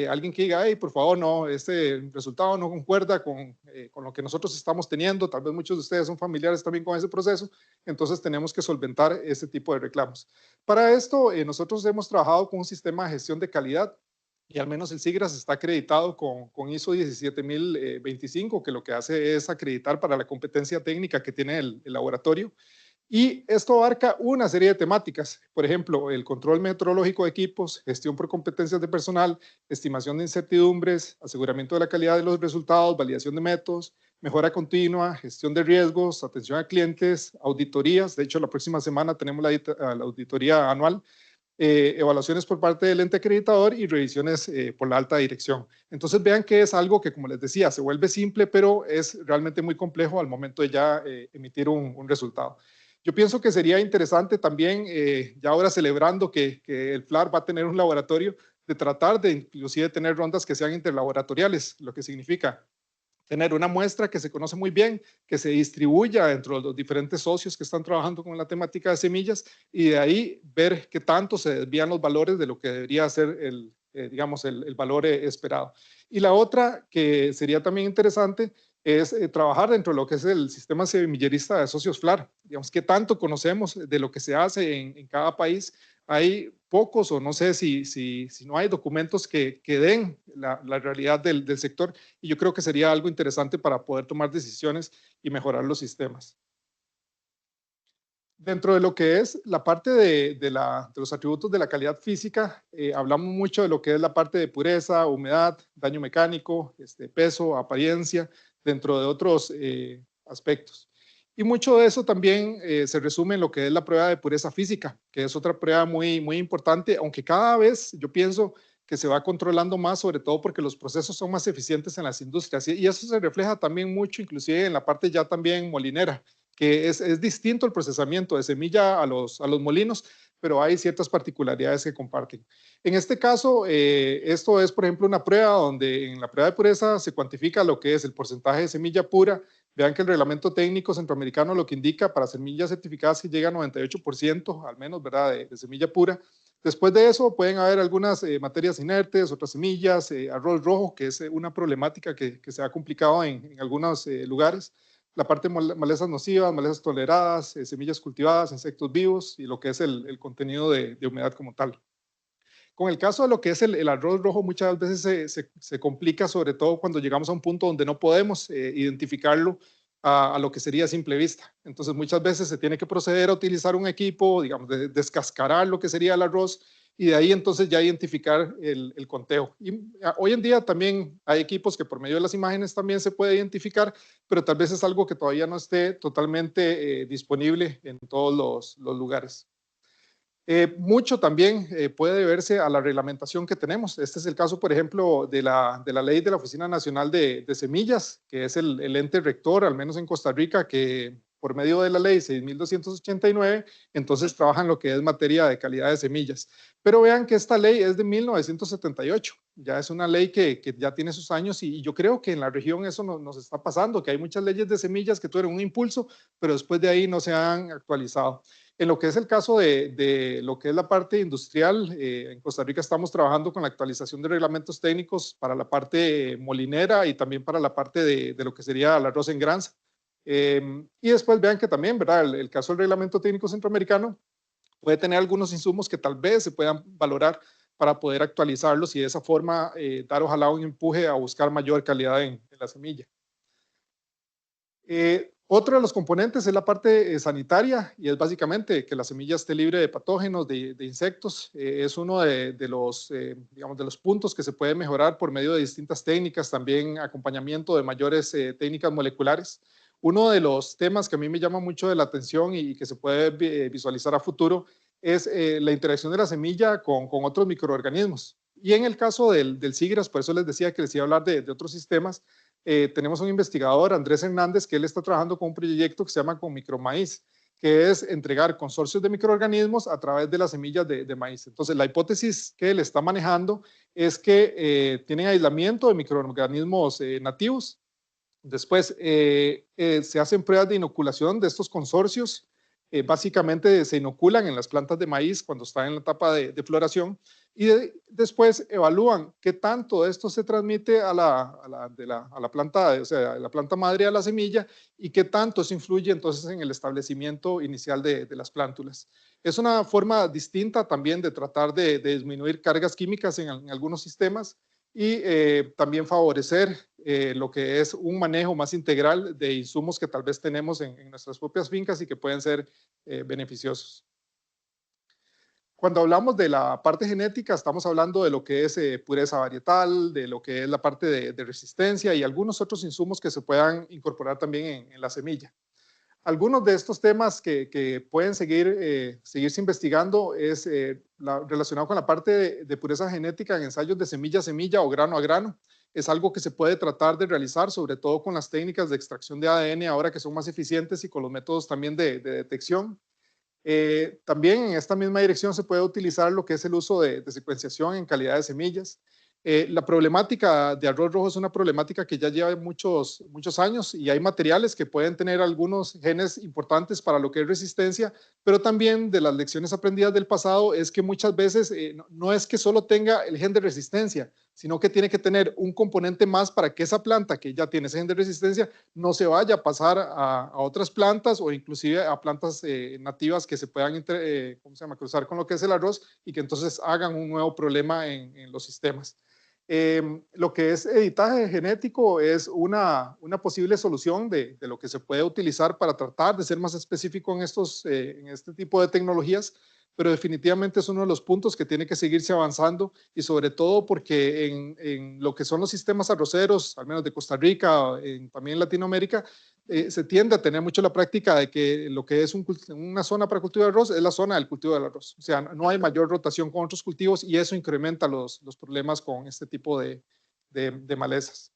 S6: alguien que diga, hey, por favor, no, este resultado no concuerda con lo que nosotros estamos teniendo, tal vez muchos de ustedes son familiares también con ese proceso, entonces tenemos que solventar ese tipo de reclamos. Para esto, nosotros hemos trabajado con un sistema de gestión de calidad, y al menos el SIGRAS está acreditado con ISO 17025, que lo que hace es acreditar para la competencia técnica que tiene el laboratorio. Y esto abarca una serie de temáticas, por ejemplo, el control metrológico de equipos, gestión por competencias de personal, estimación de incertidumbres, aseguramiento de la calidad de los resultados, validación de métodos, mejora continua, gestión de riesgos, atención a clientes, auditorías. De hecho, la próxima semana tenemos la auditoría anual, evaluaciones por parte del ente acreditador y revisiones por la alta dirección. Entonces vean que es algo que, como les decía, se vuelve simple, pero es realmente muy complejo al momento de ya emitir un resultado. Yo pienso que sería interesante también, ya ahora celebrando que el FLAR va a tener un laboratorio, de tratar de inclusive tener rondas que sean interlaboratoriales, lo que significa tener una muestra que se conoce muy bien, que se distribuya entre los diferentes socios que están trabajando con la temática de semillas, y de ahí ver qué tanto se desvían los valores de lo que debería ser digamos, el valor esperado. Y la otra que sería también interesante es trabajar dentro de lo que es el sistema semillerista de socios FLAR. Digamos, qué tanto conocemos de lo que se hace en cada país. Hay pocos, o no sé si no hay documentos que den la realidad del sector, y yo creo que sería algo interesante para poder tomar decisiones y mejorar los sistemas. Dentro de lo que es la parte de los atributos de la calidad física, hablamos mucho de lo que es la parte de pureza, humedad, daño mecánico, peso, apariencia, dentro de otros aspectos. Y mucho de eso también se resume en lo que es la prueba de pureza física, que es otra prueba muy, muy importante, aunque cada vez yo pienso que se va controlando más, sobre todo porque los procesos son más eficientes en las industrias. Y eso se refleja también mucho, inclusive en la parte ya también molinera, que es distinto el procesamiento de semilla a los molinos, pero hay ciertas particularidades que comparten. En este caso, esto es, por ejemplo, una prueba donde en la prueba de pureza se cuantifica lo que es el porcentaje de semilla pura. Vean que el reglamento técnico centroamericano lo que indica para semillas certificadas que llega a 98%, al menos, ¿verdad?, de semilla pura. Después de eso pueden haber algunas materias inertes, otras semillas, arroz rojo, que es una problemática que se ha complicado en algunos lugares. La parte de malezas nocivas, malezas toleradas, semillas cultivadas, insectos vivos y lo que es el contenido de humedad como tal. Con el caso de lo que es el arroz rojo, muchas veces se complica, sobre todo cuando llegamos a un punto donde no podemos identificarlo a lo que sería a simple vista. Entonces, muchas veces se tiene que proceder a utilizar un equipo, digamos, de descascarar lo que sería el arroz, y de ahí entonces ya identificar el conteo. Y hoy en día también hay equipos que por medio de las imágenes también se puede identificar, pero tal vez es algo que todavía no esté totalmente disponible en todos los lugares. Mucho también puede deberse a la reglamentación que tenemos. Este es el caso, por ejemplo, de la ley de la Oficina Nacional de Semillas, que es el ente rector, al menos en Costa Rica, que por medio de la ley 6.289, entonces trabajan lo que es materia de calidad de semillas. Pero vean que esta ley es de 1978, ya es una ley que ya tiene sus años, y yo creo que en la región eso nos está pasando, que hay muchas leyes de semillas que tuvieron un impulso, pero después de ahí no se han actualizado. En lo que es el caso de lo que es la parte industrial, en Costa Rica estamos trabajando con la actualización de reglamentos técnicos para la parte molinera y también para la parte de lo que sería el arroz en granza. Y después vean que también, ¿verdad? El caso del reglamento técnico centroamericano puede tener algunos insumos que tal vez se puedan valorar para poder actualizarlos y de esa forma dar ojalá un empuje a buscar mayor calidad en la semilla. Otro de los componentes es la parte sanitaria, y es básicamente que la semilla esté libre de patógenos, de insectos. Es uno de los puntos que se puede mejorar por medio de distintas técnicas, también acompañamiento de mayores técnicas moleculares. Uno de los temas que a mí me llama mucho de la atención y que se puede visualizar a futuro es la interacción de la semilla con otros microorganismos. Y en el caso del SIGRAS, por eso les decía que les iba a hablar de otros sistemas, tenemos un investigador, Andrés Hernández, que él está trabajando con un proyecto que se llama Con Micromaíz, que es entregar consorcios de microorganismos a través de las semillas de maíz. Entonces, la hipótesis que él está manejando es que tienen aislamiento de microorganismos nativos. Después, se hacen pruebas de inoculación de estos consorcios. Básicamente se inoculan en las plantas de maíz cuando están en la etapa de floración, y después evalúan qué tanto esto se transmite a la planta, o sea, a la planta madre, a la semilla, y qué tanto eso influye entonces en el establecimiento inicial de las plántulas. Es una forma distinta también de tratar de disminuir cargas químicas en algunos sistemas y también favorecer lo que es un manejo más integral de insumos que tal vez tenemos en nuestras propias fincas y que pueden ser beneficiosos. Cuando hablamos de la parte genética, estamos hablando de lo que es pureza varietal, de lo que es la parte de resistencia y algunos otros insumos que se puedan incorporar también en la semilla. Algunos de estos temas que pueden seguirse investigando es relacionado con la parte de pureza genética en ensayos de semilla a semilla o grano a grano. Es algo que se puede tratar de realizar, sobre todo con las técnicas de extracción de ADN, ahora que son más eficientes, y con los métodos también de detección. También en esta misma dirección se puede utilizar lo que es el uso de secuenciación en calidad de semillas. La problemática de arroz rojo es una problemática que ya lleva muchos años y hay materiales que pueden tener algunos genes importantes para lo que es resistencia, pero también de las lecciones aprendidas del pasado es que muchas veces no es que solo tenga el gen de resistencia, sino que tiene que tener un componente más para que esa planta que ya tiene ese gen de resistencia no se vaya a pasar a otras plantas o inclusive a plantas nativas que se puedan cruzar con lo que es el arroz y que entonces hagan un nuevo problema en los sistemas. Lo que es editaje genético es una posible solución de lo que se puede utilizar para tratar de ser más específico en este tipo de tecnologías, pero definitivamente es uno de los puntos que tiene que seguirse avanzando y sobre todo porque en lo que son los sistemas arroceros, al menos de Costa Rica, también en Latinoamérica, se tiende a tener mucho la práctica de que lo que es una zona para cultivo de arroz es la zona del cultivo del arroz. O sea, no hay mayor rotación con otros cultivos y eso incrementa los problemas con este tipo de malezas.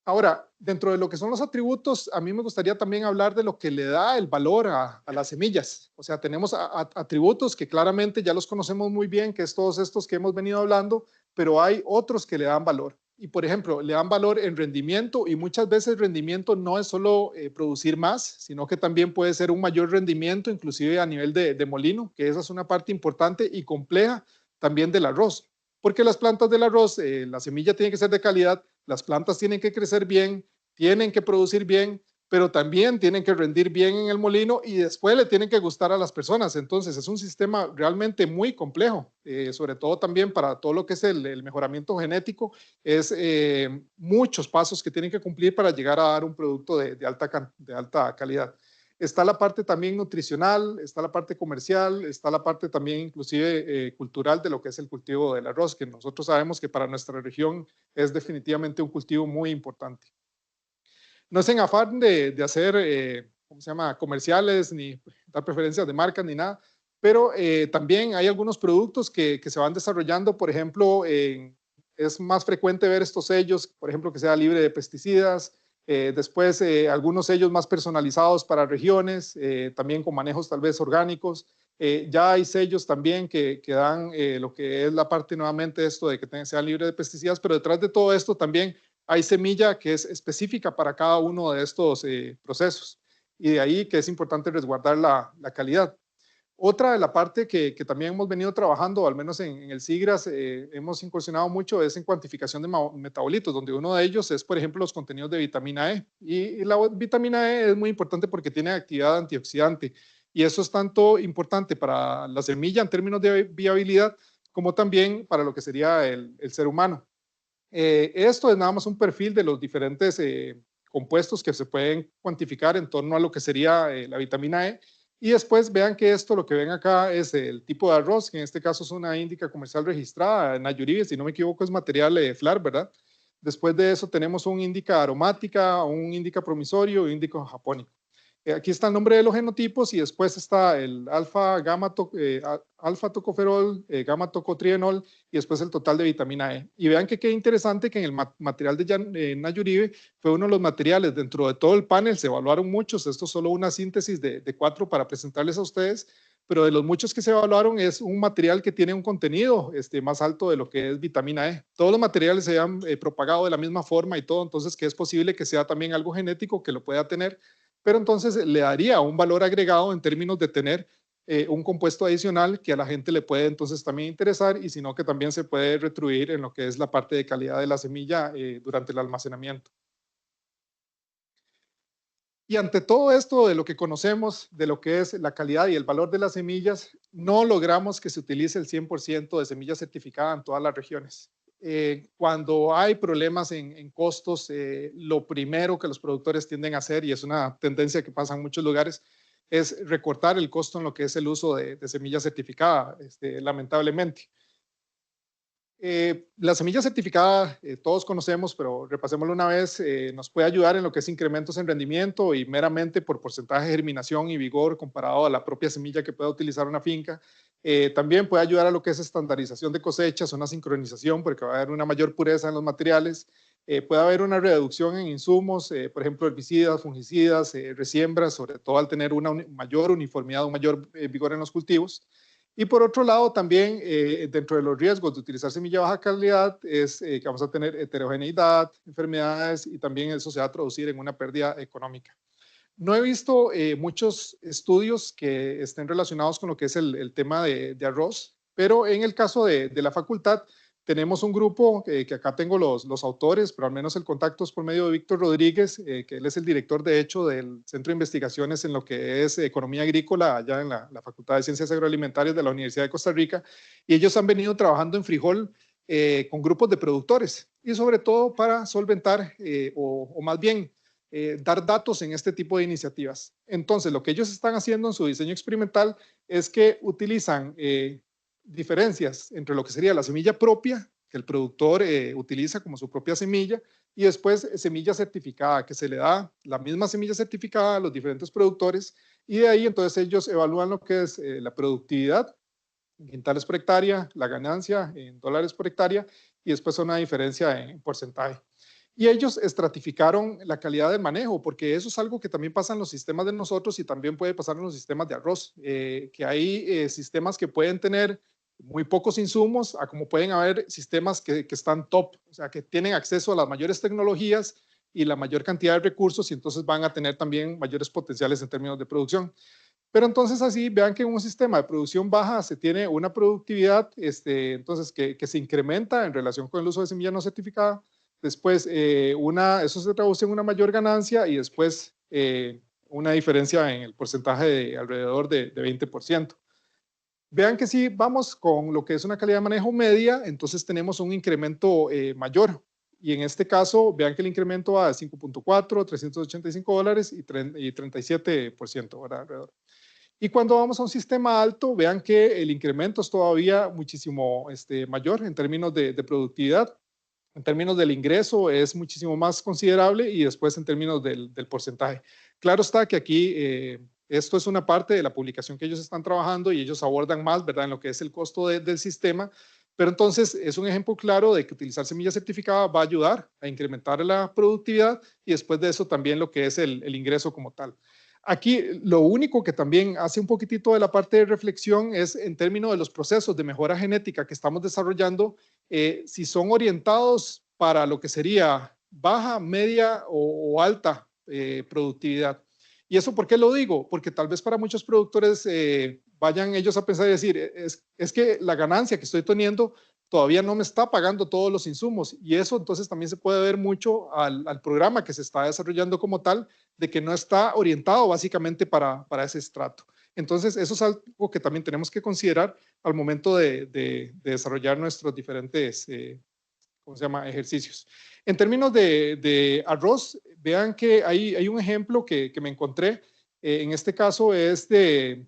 S6: Ahora, dentro de lo que son los atributos, a mí me gustaría también hablar de lo que le da el valor a las semillas. O sea, tenemos atributos que claramente ya los conocemos muy bien, que es todos estos que hemos venido hablando, pero hay otros que le dan valor. Y, por ejemplo, le dan valor en rendimiento y muchas veces rendimiento no es solo producir más, sino que también puede ser un mayor rendimiento, inclusive a nivel de molino, que esa es una parte importante y compleja también del arroz. Porque las plantas del arroz, la semilla tiene que ser de calidad, las plantas tienen que crecer bien, tienen que producir bien, pero también tienen que rendir bien en el molino y después le tienen que gustar a las personas. Entonces es un sistema realmente muy complejo, sobre todo también para todo lo que es el mejoramiento genético. Es muchos pasos que tienen que cumplir para llegar a dar un producto de alta calidad. Está la parte también nutricional, está la parte comercial, está la parte también inclusive cultural de lo que es el cultivo del arroz, que nosotros sabemos que para nuestra región es definitivamente un cultivo muy importante. No es en afán de hacer, comerciales, ni dar preferencias de marcas, ni nada, pero también hay algunos productos que se van desarrollando. Por ejemplo, es más frecuente ver estos sellos, por ejemplo, que sea libre de pesticidas, después algunos sellos más personalizados para regiones, también con manejos tal vez orgánicos. Ya hay sellos también que dan lo que es la parte nuevamente de esto de que sea libre de pesticidas, pero detrás de todo esto también hay semilla que es específica para cada uno de estos procesos y de ahí que es importante resguardar la calidad. Otra de la parte que también hemos venido trabajando, al menos en el SIGRAS, hemos incursionado mucho, es en cuantificación de metabolitos, donde uno de ellos es, por ejemplo, los contenidos de vitamina E. Y la vitamina E es muy importante porque tiene actividad antioxidante. Y eso es tanto importante para la semilla en términos de viabilidad, como también para lo que sería el ser humano. Esto es nada más un perfil de los diferentes compuestos que se pueden cuantificar en torno a lo que sería la vitamina E. Y después vean que esto, lo que ven acá es el tipo de arroz, que en este caso es una índica comercial registrada, Nayuribe, si no me equivoco es material FLAR, ¿verdad? Después de eso tenemos un índica aromática, un índica promisorio y un índica japónico. Aquí está el nombre de los genotipos y después está el alfa tocoferol, gamma tocotrienol y después el total de vitamina E. Y vean que qué interesante que en el material de Nayuribe fue uno de los materiales dentro de todo el panel, se evaluaron muchos, esto es solo una síntesis de 4 para presentarles a ustedes, pero de los muchos que se evaluaron es un material que tiene un contenido más alto de lo que es vitamina E. Todos los materiales se han propagado de la misma forma y todo, entonces que es posible que sea también algo genético que lo pueda tener, pero entonces le daría un valor agregado en términos de tener un compuesto adicional que a la gente le puede entonces también interesar, y sino que también se puede retribuir en lo que es la parte de calidad de la semilla durante el almacenamiento. Y ante todo esto de lo que conocemos, de lo que es la calidad y el valor de las semillas, no logramos que se utilice el 100% de semilla certificada en todas las regiones. Cuando hay problemas en costos, lo primero que los productores tienden a hacer, y es una tendencia que pasa en muchos lugares, es recortar el costo en lo que es el uso de semilla certificada, lamentablemente. La semilla certificada todos conocemos, pero repasémoslo una vez, nos puede ayudar en lo que es incrementos en rendimiento y meramente por porcentaje de germinación y vigor comparado a la propia semilla que pueda utilizar una finca. También puede ayudar a lo que es estandarización de cosechas, una sincronización, porque va a haber una mayor pureza en los materiales. Puede haber una reducción en insumos, por ejemplo, herbicidas, fungicidas, resiembras, sobre todo al tener una mayor uniformidad, un mayor vigor en los cultivos. Y por otro lado, también dentro de los riesgos de utilizar semilla de baja calidad es que vamos a tener heterogeneidad, enfermedades, y también eso se va a traducir en una pérdida económica. No he visto muchos estudios que estén relacionados con lo que es el tema de arroz, pero en el caso de la facultad tenemos un grupo que acá tengo los autores, pero al menos el contacto es por medio de Víctor Rodríguez, que él es el director de hecho del Centro de Investigaciones en lo que es Economía Agrícola allá en la Facultad de Ciencias Agroalimentarias de la Universidad de Costa Rica, y ellos han venido trabajando en frijol con grupos de productores, y sobre todo para solventar o más bien dar datos en este tipo de iniciativas. Entonces, lo que ellos están haciendo en su diseño experimental es que utilizan diferencias entre lo que sería la semilla propia, que el productor utiliza como su propia semilla, y después semilla certificada, que se le da la misma semilla certificada a los diferentes productores, y de ahí entonces ellos evalúan lo que es la productividad en quintales por hectárea, la ganancia en dólares por hectárea, y después una diferencia en porcentaje. Y ellos estratificaron la calidad del manejo, porque eso es algo que también pasa en los sistemas de nosotros y también puede pasar en los sistemas de arroz, que hay sistemas que pueden tener muy pocos insumos, a como pueden haber sistemas que están top, o sea, que tienen acceso a las mayores tecnologías y la mayor cantidad de recursos, y entonces van a tener también mayores potenciales en términos de producción. Pero entonces así, vean que en un sistema de producción baja se tiene una productividad entonces que se incrementa en relación con el uso de semilla no certificada. Después, eso se traduce en una mayor ganancia, y después una diferencia en el porcentaje de alrededor de 20%. Vean que si vamos con lo que es una calidad de manejo media, entonces tenemos un incremento mayor. Y en este caso, vean que el incremento va de 5.4, $385 y 37%, ¿verdad? Alrededor. Y cuando vamos a un sistema alto, vean que el incremento es todavía muchísimo mayor en términos de productividad. En términos del ingreso es muchísimo más considerable, y después en términos del porcentaje. Claro está que aquí esto es una parte de la publicación que ellos están trabajando, y ellos abordan más, ¿verdad?, en lo que es el costo del sistema, pero entonces es un ejemplo claro de que utilizar semilla certificada va a ayudar a incrementar la productividad, y después de eso también lo que es el ingreso como tal. Aquí lo único que también hace un poquitito de la parte de reflexión es en términos de los procesos de mejora genética que estamos desarrollando, si son orientados para lo que sería baja, media o alta productividad. ¿Y eso por qué lo digo? Porque tal vez para muchos productores vayan ellos a pensar y decir, es que la ganancia que estoy teniendo todavía no me está pagando todos los insumos, y eso entonces también se puede ver mucho al programa que se está desarrollando como tal, de que no está orientado básicamente para ese estrato. Entonces, eso es algo que también tenemos que considerar al momento de desarrollar nuestros diferentes ejercicios. En términos de arroz, vean que hay un ejemplo que me encontré, en este caso es de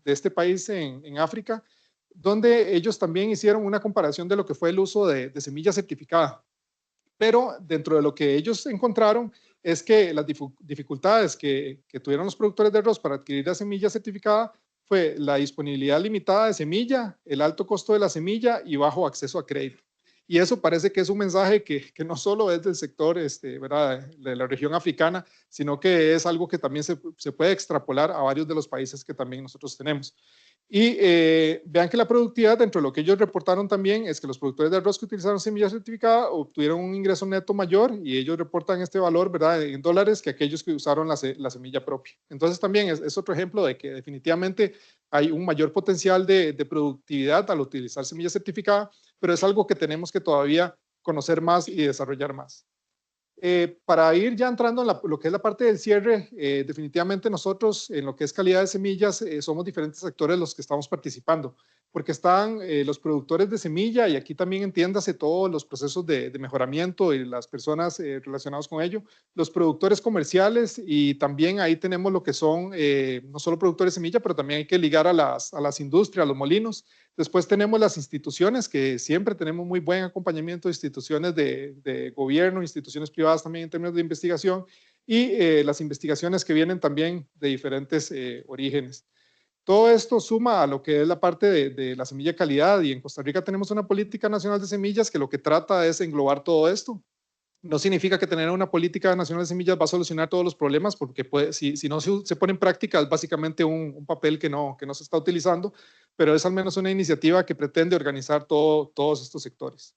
S6: este país en África, donde ellos también hicieron una comparación de lo que fue el uso de semilla certificada. Pero dentro de lo que ellos encontraron es que las dificultades que tuvieron los productores de arroz para adquirir la semilla certificada fue la disponibilidad limitada de semilla, el alto costo de la semilla y bajo acceso a crédito. Y eso parece que es un mensaje que no solo es del sector ¿verdad?, de la región africana, sino que es algo que también se puede extrapolar a varios de los países que también nosotros tenemos. Y vean que la productividad, dentro de lo que ellos reportaron también, es que los productores de arroz que utilizaron semilla certificada obtuvieron un ingreso neto mayor, y ellos reportan este valor, ¿verdad?, en dólares, que aquellos que usaron la semilla propia. Entonces también es otro ejemplo de que definitivamente hay un mayor potencial de productividad al utilizar semilla certificada, pero es algo que tenemos que todavía conocer más y desarrollar más. Para ir ya entrando en lo que es la parte del cierre, definitivamente nosotros en lo que es calidad de semillas somos diferentes sectores los que estamos participando, porque están los productores de semilla, y aquí también entiéndase todos los procesos de mejoramiento y las personas relacionadas con ello, los productores comerciales, y también ahí tenemos lo que son no solo productores de semilla, pero también hay que ligar a las industrias, a los molinos. Después tenemos las instituciones, que siempre tenemos muy buen acompañamiento de instituciones de gobierno, instituciones privadas también en términos de investigación, y las investigaciones que vienen también de diferentes orígenes. Todo esto suma a lo que es la parte de la semilla de calidad, y en Costa Rica tenemos una política nacional de semillas que lo que trata es englobar todo esto. No significa que tener una política nacional de semillas va a solucionar todos los problemas, porque si no se pone en práctica es básicamente un papel que no se está utilizando, pero es al menos una iniciativa que pretende organizar todos estos sectores.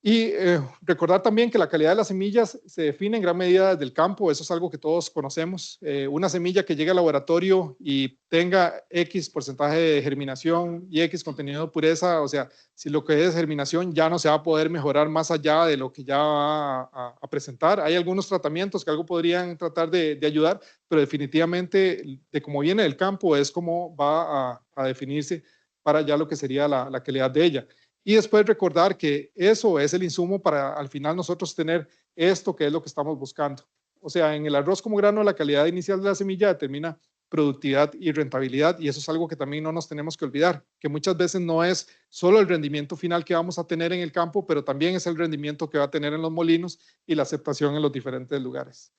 S6: Y recordar también que la calidad de las semillas se define en gran medida desde el campo. Eso es algo que todos conocemos. Una semilla que llegue al laboratorio y tenga X porcentaje de germinación y X contenido de pureza, o sea, si lo que es germinación ya no se va a poder mejorar más allá de lo que ya va a presentar. Hay algunos tratamientos que algo podrían tratar de ayudar, pero definitivamente de cómo viene del campo es como va a definirse para ya lo que sería la calidad de ella. Y después recordar que eso es el insumo para al final nosotros tener esto que es lo que estamos buscando. O sea, en el arroz como grano, la calidad inicial de la semilla determina productividad y rentabilidad, y eso es algo que también no nos tenemos que olvidar, que muchas veces no es solo el rendimiento final que vamos a tener en el campo, pero también es el rendimiento que va a tener en los molinos y la aceptación en los diferentes lugares.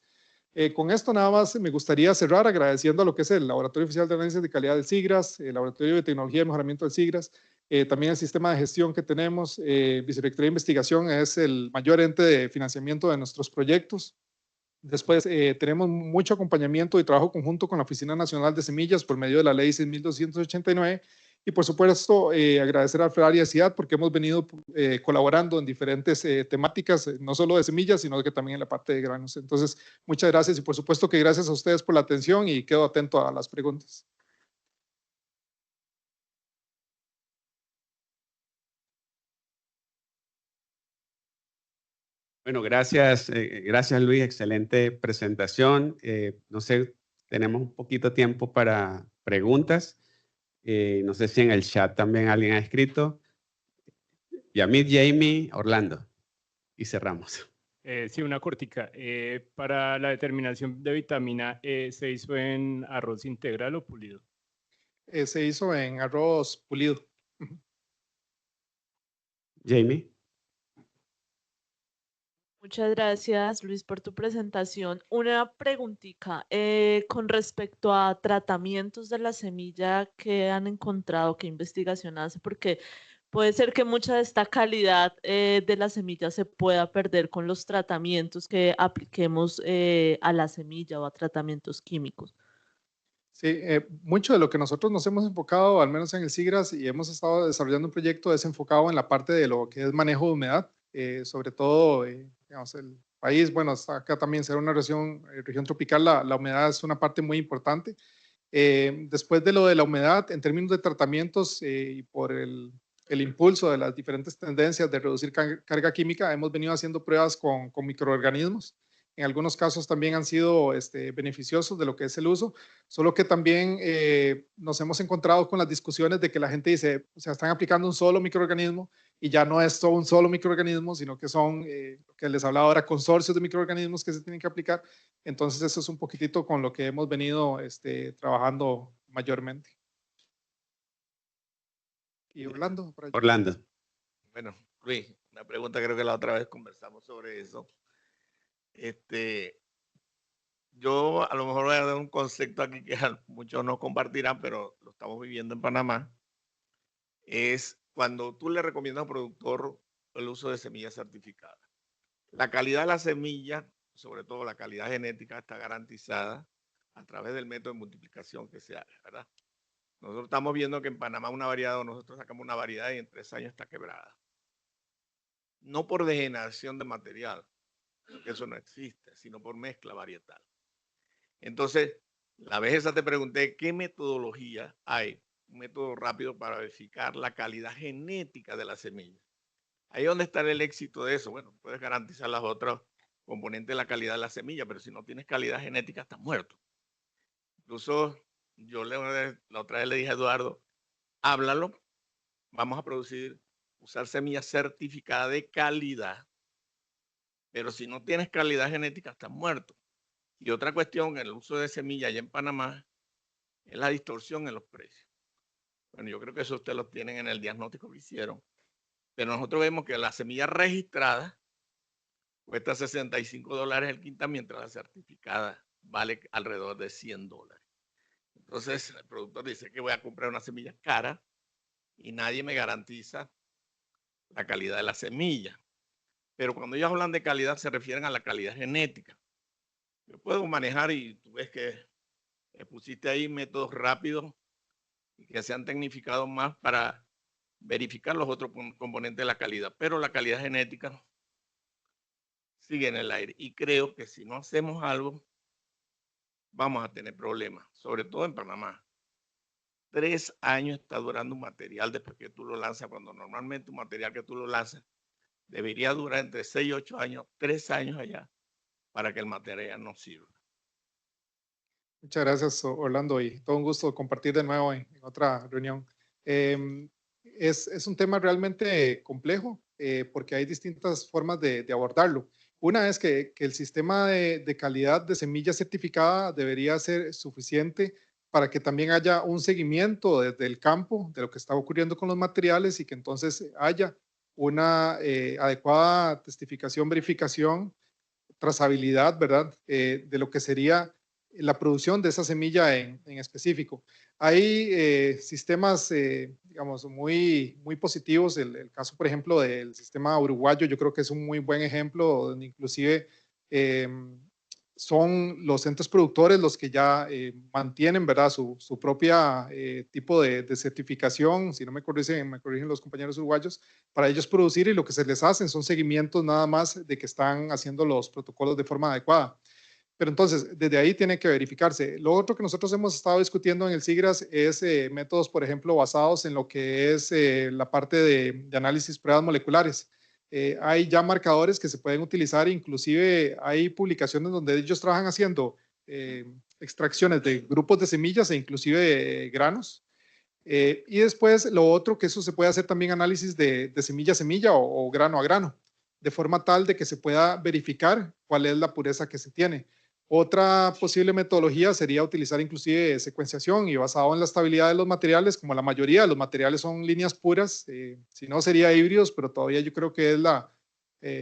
S6: Con esto nada más me gustaría cerrar agradeciendo a lo que es el Laboratorio Oficial de Análisis de Calidad del SIGRAS, el Laboratorio de Tecnología y Mejoramiento del SIGRAS, también el sistema de gestión que tenemos. Vicerrectoría de Investigación es el mayor ente de financiamiento de nuestros proyectos. Después tenemos mucho acompañamiento y trabajo conjunto con la Oficina Nacional de Semillas por medio de la Ley 6289. Y por supuesto, agradecer a Ferrari y CIAD porque hemos venido colaborando en diferentes temáticas, no solo de semillas, sino que también en la parte de granos. Entonces, muchas gracias, y por supuesto que gracias a ustedes por la atención, y quedo atento a las preguntas.
S1: Bueno, gracias Luis, excelente presentación. No sé, tenemos un poquito de tiempo para preguntas. No sé si en el chat también alguien ha escrito. Yamit, Jamie, Orlando. Y cerramos.
S7: Sí, una cortica. Para la determinación de vitamina E, ¿se hizo en arroz integral o pulido?
S6: Se hizo en arroz pulido.
S1: Jamie.
S8: Muchas gracias, Luis, por tu presentación. Una preguntita con respecto a tratamientos de la semilla que han encontrado, qué investigación hace, porque puede ser que mucha de esta calidad de la semilla se pueda perder con los tratamientos que apliquemos a la semilla o a tratamientos químicos.
S6: Sí, mucho de lo que nosotros nos hemos enfocado, al menos en el SIGRAS, y hemos estado desarrollando un proyecto, es enfocado en la parte de lo que es manejo de humedad, sobre todo, digamos, el país, bueno, acá también será una región tropical, la humedad es una parte muy importante. Después de lo de la humedad, en términos de tratamientos y por el impulso de las diferentes tendencias de reducir carga química, hemos venido haciendo pruebas con microorganismos. En algunos casos también han sido beneficiosos de lo que es el uso, solo que también nos hemos encontrado con las discusiones de que la gente dice, o sea, están aplicando un solo microorganismo, y ya no es todo un solo microorganismo, sino que son, lo que les hablaba ahora, consorcios de microorganismos que se tienen que aplicar. Entonces eso es un poquitito con lo que hemos venido trabajando mayormente. Y Orlando.
S1: Orlando.
S9: Bueno, Luis, una pregunta, creo que la otra vez conversamos sobre eso. Yo a lo mejor voy a dar un concepto aquí que muchos no compartirán, pero lo estamos viviendo en Panamá. Es cuando tú le recomiendas a un productor el uso de semillas certificadas. La calidad de la semilla, sobre todo la calidad genética, está garantizada a través del método de multiplicación que se haga, ¿verdad? Nosotros estamos viendo que en Panamá una variedad, o nosotros sacamos una variedad y en 3 años está quebrada. No por degeneración de material, porque eso no existe, sino por mezcla varietal. Entonces, la vez esa te pregunté, ¿qué metodología hay? Un método rápido para verificar la calidad genética de la semilla. Ahí es donde está el éxito de eso. Bueno, puedes garantizar las otras componentes de la calidad de la semilla, pero si no tienes calidad genética, estás muerto. Incluso yo la otra vez le dije a Eduardo, háblalo, vamos a usar semillas certificadas de calidad, pero si no tienes calidad genética, estás muerto. Y otra cuestión, el uso de semillas allá en Panamá, es la distorsión en los precios. Bueno, yo creo que eso ustedes lo tienen en el diagnóstico que hicieron. Pero nosotros vemos que la semilla registrada cuesta $65 el quintal, mientras la certificada vale alrededor de $100. Entonces, el productor dice que voy a comprar una semilla cara y nadie me garantiza la calidad de la semilla. Pero cuando ellos hablan de calidad, se refieren a la calidad genética. Yo puedo manejar, y tú ves que pusiste ahí métodos rápidos y que se han tecnificado más para verificar los otros componentes de la calidad, pero la calidad genética sigue en el aire. Y creo que si no hacemos algo, vamos a tener problemas, sobre todo en Panamá. 3 años está durando un material después que tú lo lanzas, cuando normalmente un material que tú lo lanzas debería durar entre 6 y 8 años, 3 años allá, para que el material no sirva.
S6: Muchas gracias, Orlando, y todo un gusto compartir de nuevo en otra reunión. Es un tema realmente complejo porque hay distintas formas de abordarlo. Una es que el sistema de calidad de semilla certificada debería ser suficiente para que también haya un seguimiento desde el campo de lo que está ocurriendo con los materiales y que entonces haya una adecuada testificación, verificación, trazabilidad, ¿verdad? De lo que sería la producción de esa semilla en específico. Hay sistemas, digamos, muy positivos. El caso, por ejemplo, del sistema uruguayo, yo creo que es un muy buen ejemplo, donde inclusive son los entes productores los que ya mantienen, ¿verdad?, su propia tipo de certificación, si no me corrigen los compañeros uruguayos, para ellos producir, y lo que se les hacen son seguimientos nada más de que están haciendo los protocolos de forma adecuada. Pero entonces, desde ahí tiene que verificarse. Lo otro que nosotros hemos estado discutiendo en el SIGRAS es métodos, por ejemplo, basados en lo que es la parte de análisis pruebas moleculares. Hay ya marcadores que se pueden utilizar, inclusive hay publicaciones donde ellos trabajan haciendo extracciones de grupos de semillas e inclusive granos. Y después lo otro, que eso se puede hacer también análisis de semilla a semilla o grano a grano, de forma tal de que se pueda verificar cuál es la pureza que se tiene. Otra posible metodología sería utilizar inclusive secuenciación y basado en la estabilidad de los materiales, como la mayoría de los materiales son líneas puras, si no sería híbridos, pero todavía yo creo que es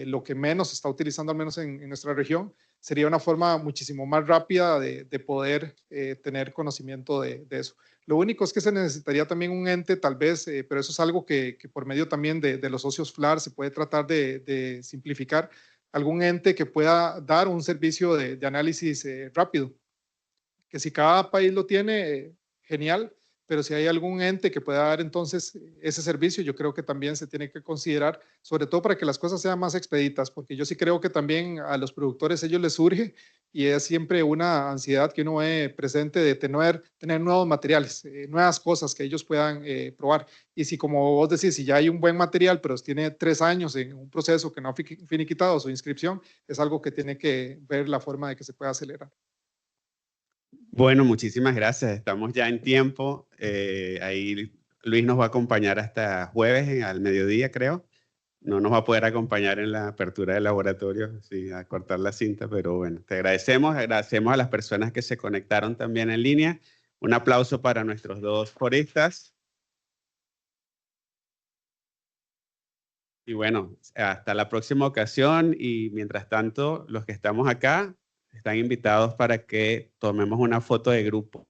S6: lo que menos se está utilizando, al menos en nuestra región. Sería una forma muchísimo más rápida de poder tener conocimiento de eso. Lo único es que se necesitaría también un ente, tal vez, pero eso es algo que por medio también de los socios FLAR se puede tratar de simplificar, algún ente que pueda dar un servicio de análisis rápido, que si cada país lo tiene, genial, pero si hay algún ente que pueda dar entonces ese servicio, yo creo que también se tiene que considerar, sobre todo para que las cosas sean más expeditas, porque yo sí creo que también a los productores ellos les surge y es siempre una ansiedad que uno ve presente de tener nuevos materiales, nuevas cosas que ellos puedan probar. Y si, como vos decís, si ya hay un buen material, pero tiene 3 años en un proceso que no ha finiquitado su inscripción, es algo que tiene que ver la forma de que se pueda acelerar.
S1: Bueno, muchísimas gracias. Estamos ya en tiempo. Ahí Luis nos va a acompañar hasta jueves al mediodía, creo. No nos va a poder acompañar en la apertura del laboratorio, sí, a cortar la cinta, pero bueno, te agradecemos a las personas que se conectaron también en línea. Un aplauso para nuestros 2 foristas. Y bueno, hasta la próxima ocasión, y mientras tanto, los que estamos acá están invitados para que tomemos una foto de grupo.